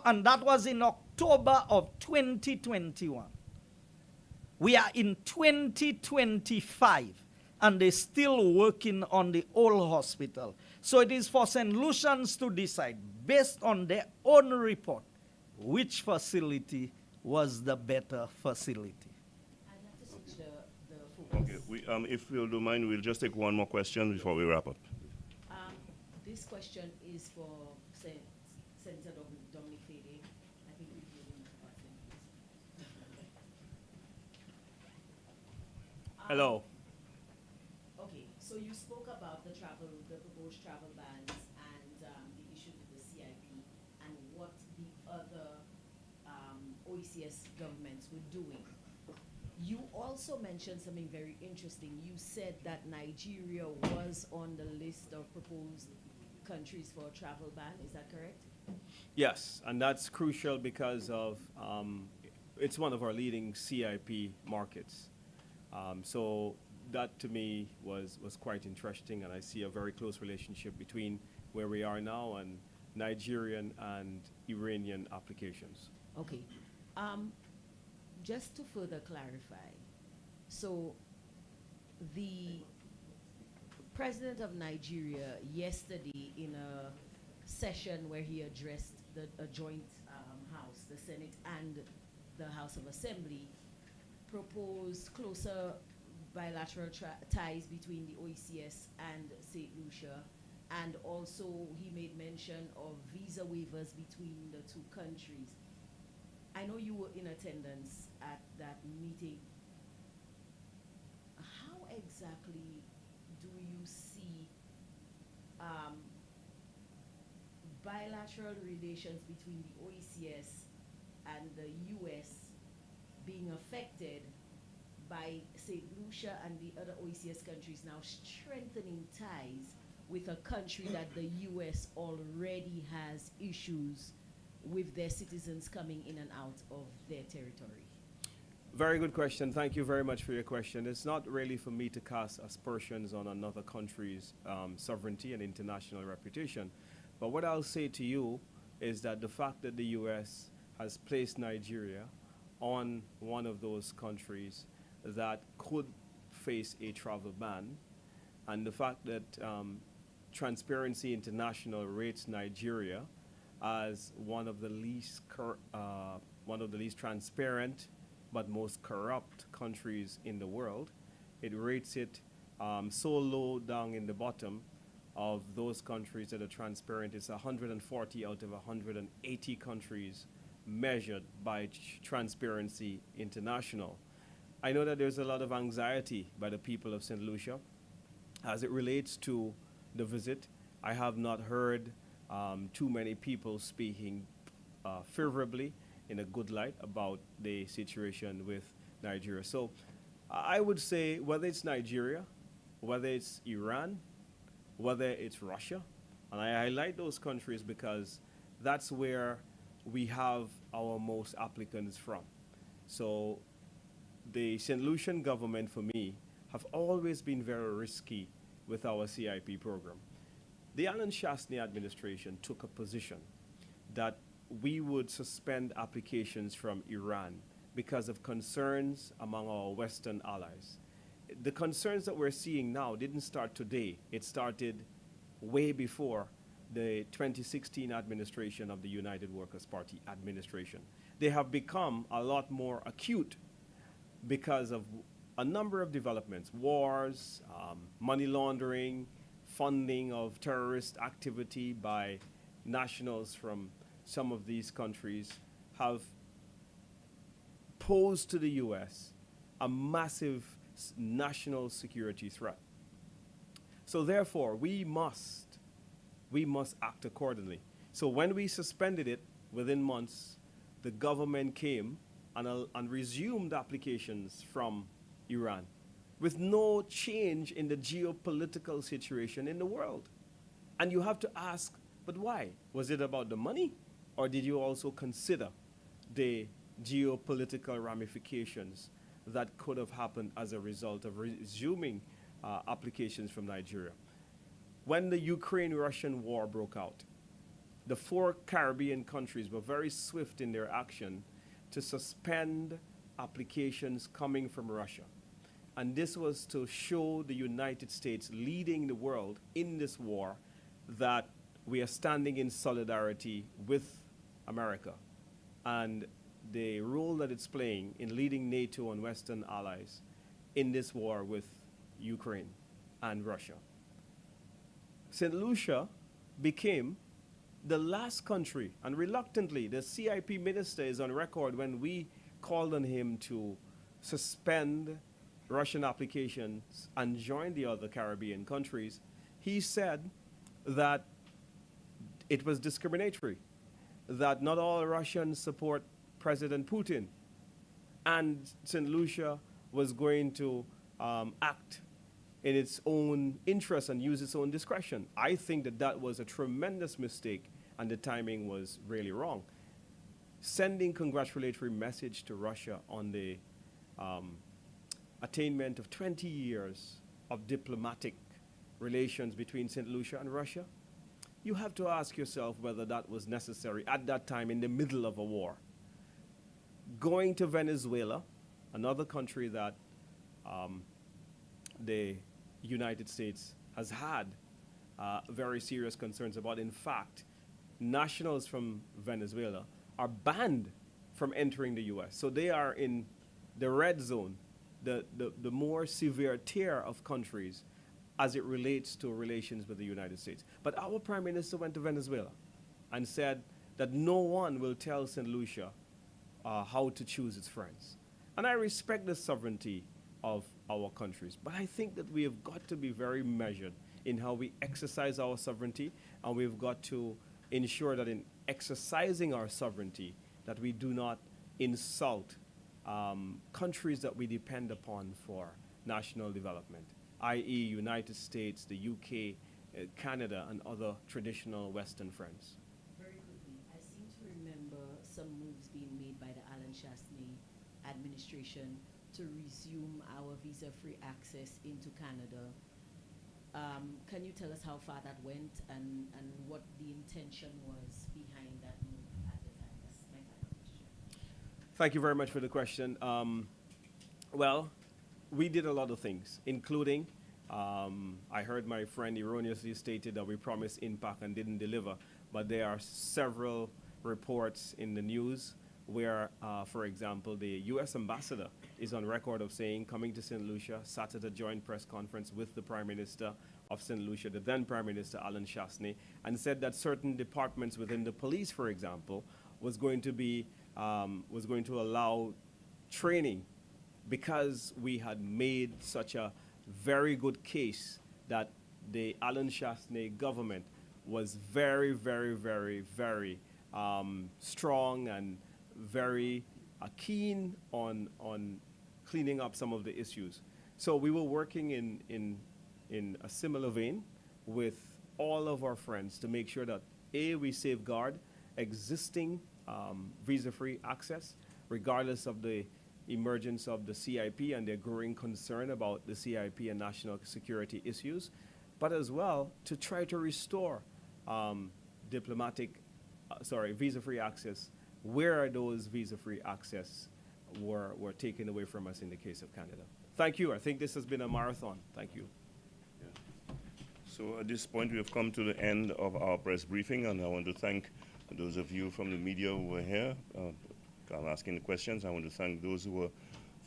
And that was in October of 2021. We are in 2025, and they're still working on the old hospital. So it is for St. Lucians to decide, based on their own report, which facility was the better facility. I'd like to switch the focus. Okay, if you don't mind, we'll just take one more question before we wrap up. This question is for Senator Dominic Fede. I think we've given him the question. Hello. Okay, so you spoke about the proposed travel bans and the issue with the CIP and what the other OECS governments were doing. You also mentioned something very interesting. You said that Nigeria was on the list of proposed countries for a travel ban. Is that correct? Yes, and that's crucial because of it's one of our leading CIP markets. So that to me was quite interesting, and I see a very close relationship between where we are now and Nigerian and Iranian applications. Okay. Just to further clarify, so the president of Nigeria yesterday in a session where he addressed a joint house, the Senate and the House of Assembly, proposed closer bilateral ties between the OECS and St. Lucia, and also he made mention of visa waivers between the two countries. I know you were in attendance at that meeting. How exactly do you see bilateral relations between the OECS and the US being affected by St. Lucia and the other OECS countries now strengthening ties with a country that the US already has issues with their citizens coming in and out of their territory? Very good question. Thank you very much for your question. It's not really for me to cast aspersions on another country's sovereignty and international reputation. But what I'll say to you is that the fact that the U.S. has placed Nigeria on one of those countries that could face a travel ban, and the fact that Transparency International rates Nigeria as one of the least transparent but most corrupt countries in the world. It rates it so low down in the bottom of those countries that are transparent. It's 140 out of 180 countries measured by Transparency International. I know that there's a lot of anxiety by the people of St. Lucia as it relates to the visit. I have not heard too many people speaking favorably in a good light about the situation with Nigeria. So I would say whether it's Nigeria, whether it's Iran, whether it's Russia, and I highlight those countries because that's where we have our most applicants from. So the St. Lucian government, for me, have always been very risky with our CIP program. The Alan Shastney administration took a position that we would suspend applications from Iran because of concerns among our Western allies. The concerns that we're seeing now didn't start today. It started way before the 2016 administration of the United Workers' Party administration. They have become a lot more acute because of a number of developments, wars, money laundering, funding of terrorist activity by nationals from some of these countries have posed to the U.S. a massive national security threat. So therefore, we must act accordingly. So when we suspended it, within months, the government came and resumed applications from Iran with no change in the geopolitical situation in the world. And you have to ask, but why? Was it about the money? Or did you also consider the geopolitical ramifications that could have happened as a result of resuming applications from Nigeria? When the Ukraine-Russian war broke out, the 4 Caribbean countries were very swift in their action to suspend applications coming from Russia. And this was to show the United States leading the world in this war that we are standing in solidarity with America and the role that it's playing in leading NATO and Western allies in this war with Ukraine and Russia. St. Lucia became the last country, and reluctantly, the CIP minister is on record when we called on him to suspend Russian applications and join the other Caribbean countries. He said that it was discriminatory, that not all Russians support President Putin. And St. Lucia was going to act in its own interest and use its own discretion. I think that that was a tremendous mistake, and the timing was really wrong. Sending congratulatory message to Russia on the attainment of 20 years of diplomatic relations between St. Lucia and Russia, you have to ask yourself whether that was necessary at that time in the middle of a war. Going to Venezuela, another country that the United States has had very serious concerns about. In fact, nationals from Venezuela are banned from entering the U.S. So they are in the red zone, the more severe tier of countries as it relates to relations with the United States. But our Prime Minister went to Venezuela and said that no one will tell St. Lucia how to choose its friends. And I respect the sovereignty of our countries, but I think that we have got to be very measured in how we exercise our sovereignty, and we've got to ensure that in exercising our sovereignty that we do not insult countries that we depend upon for national development, i.e. United States, the UK, Canada, and other traditional Western friends. Very quickly, I seem to remember some moves being made by the Alan Chastney administration to resume our visa-free access into Canada. Can you tell us how far that went and what the intention was behind that move at the time? That's my final question. Thank you very much for the question. Well, we did a lot of things, including, I heard my friend erroneously stated that we promised impact and didn't deliver, but there are several reports in the news where, for example, the U.S. ambassador is on record of saying, coming to St. Lucia, sat at a joint press conference with the Prime Minister of St. Lucia, the then Prime Minister Alan Chastney, and said that certain departments within the police, for example, was going to allow training because we had made such a very good case that the Alan Chastney government was very, very, very, very strong and very keen on cleaning up some of the issues. So we were working in a similar vein with all of our friends to make sure that A, we safeguard existing visa-free access, regardless of the emergence of the CIP and their growing concern about the CIP and national security issues, but as well to try to restore visa-free access where those visa-free access were taken away from us in the case of Canada. Thank you. I think this has been a marathon. Thank you. So at this point, we have come to the end of our press briefing, and I want to thank those of you from the media who were here asking the questions. I want to thank those who were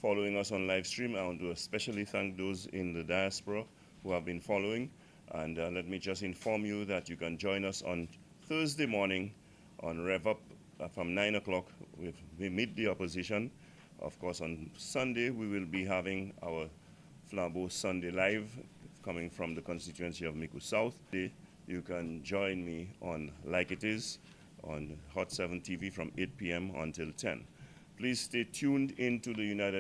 following us on live stream. I want to especially thank those in the diaspora who have been following. And let me just inform you that you can join us on Thursday morning on Rev Up from 9 o'clock. We meet the opposition. Of course, on Sunday, we will be having our Flambeau Sunday Live coming from the constituency of Miku South. You can join me on Like It Is on Hot 7 TV from 8 p.m. until 10. Please stay tuned into the United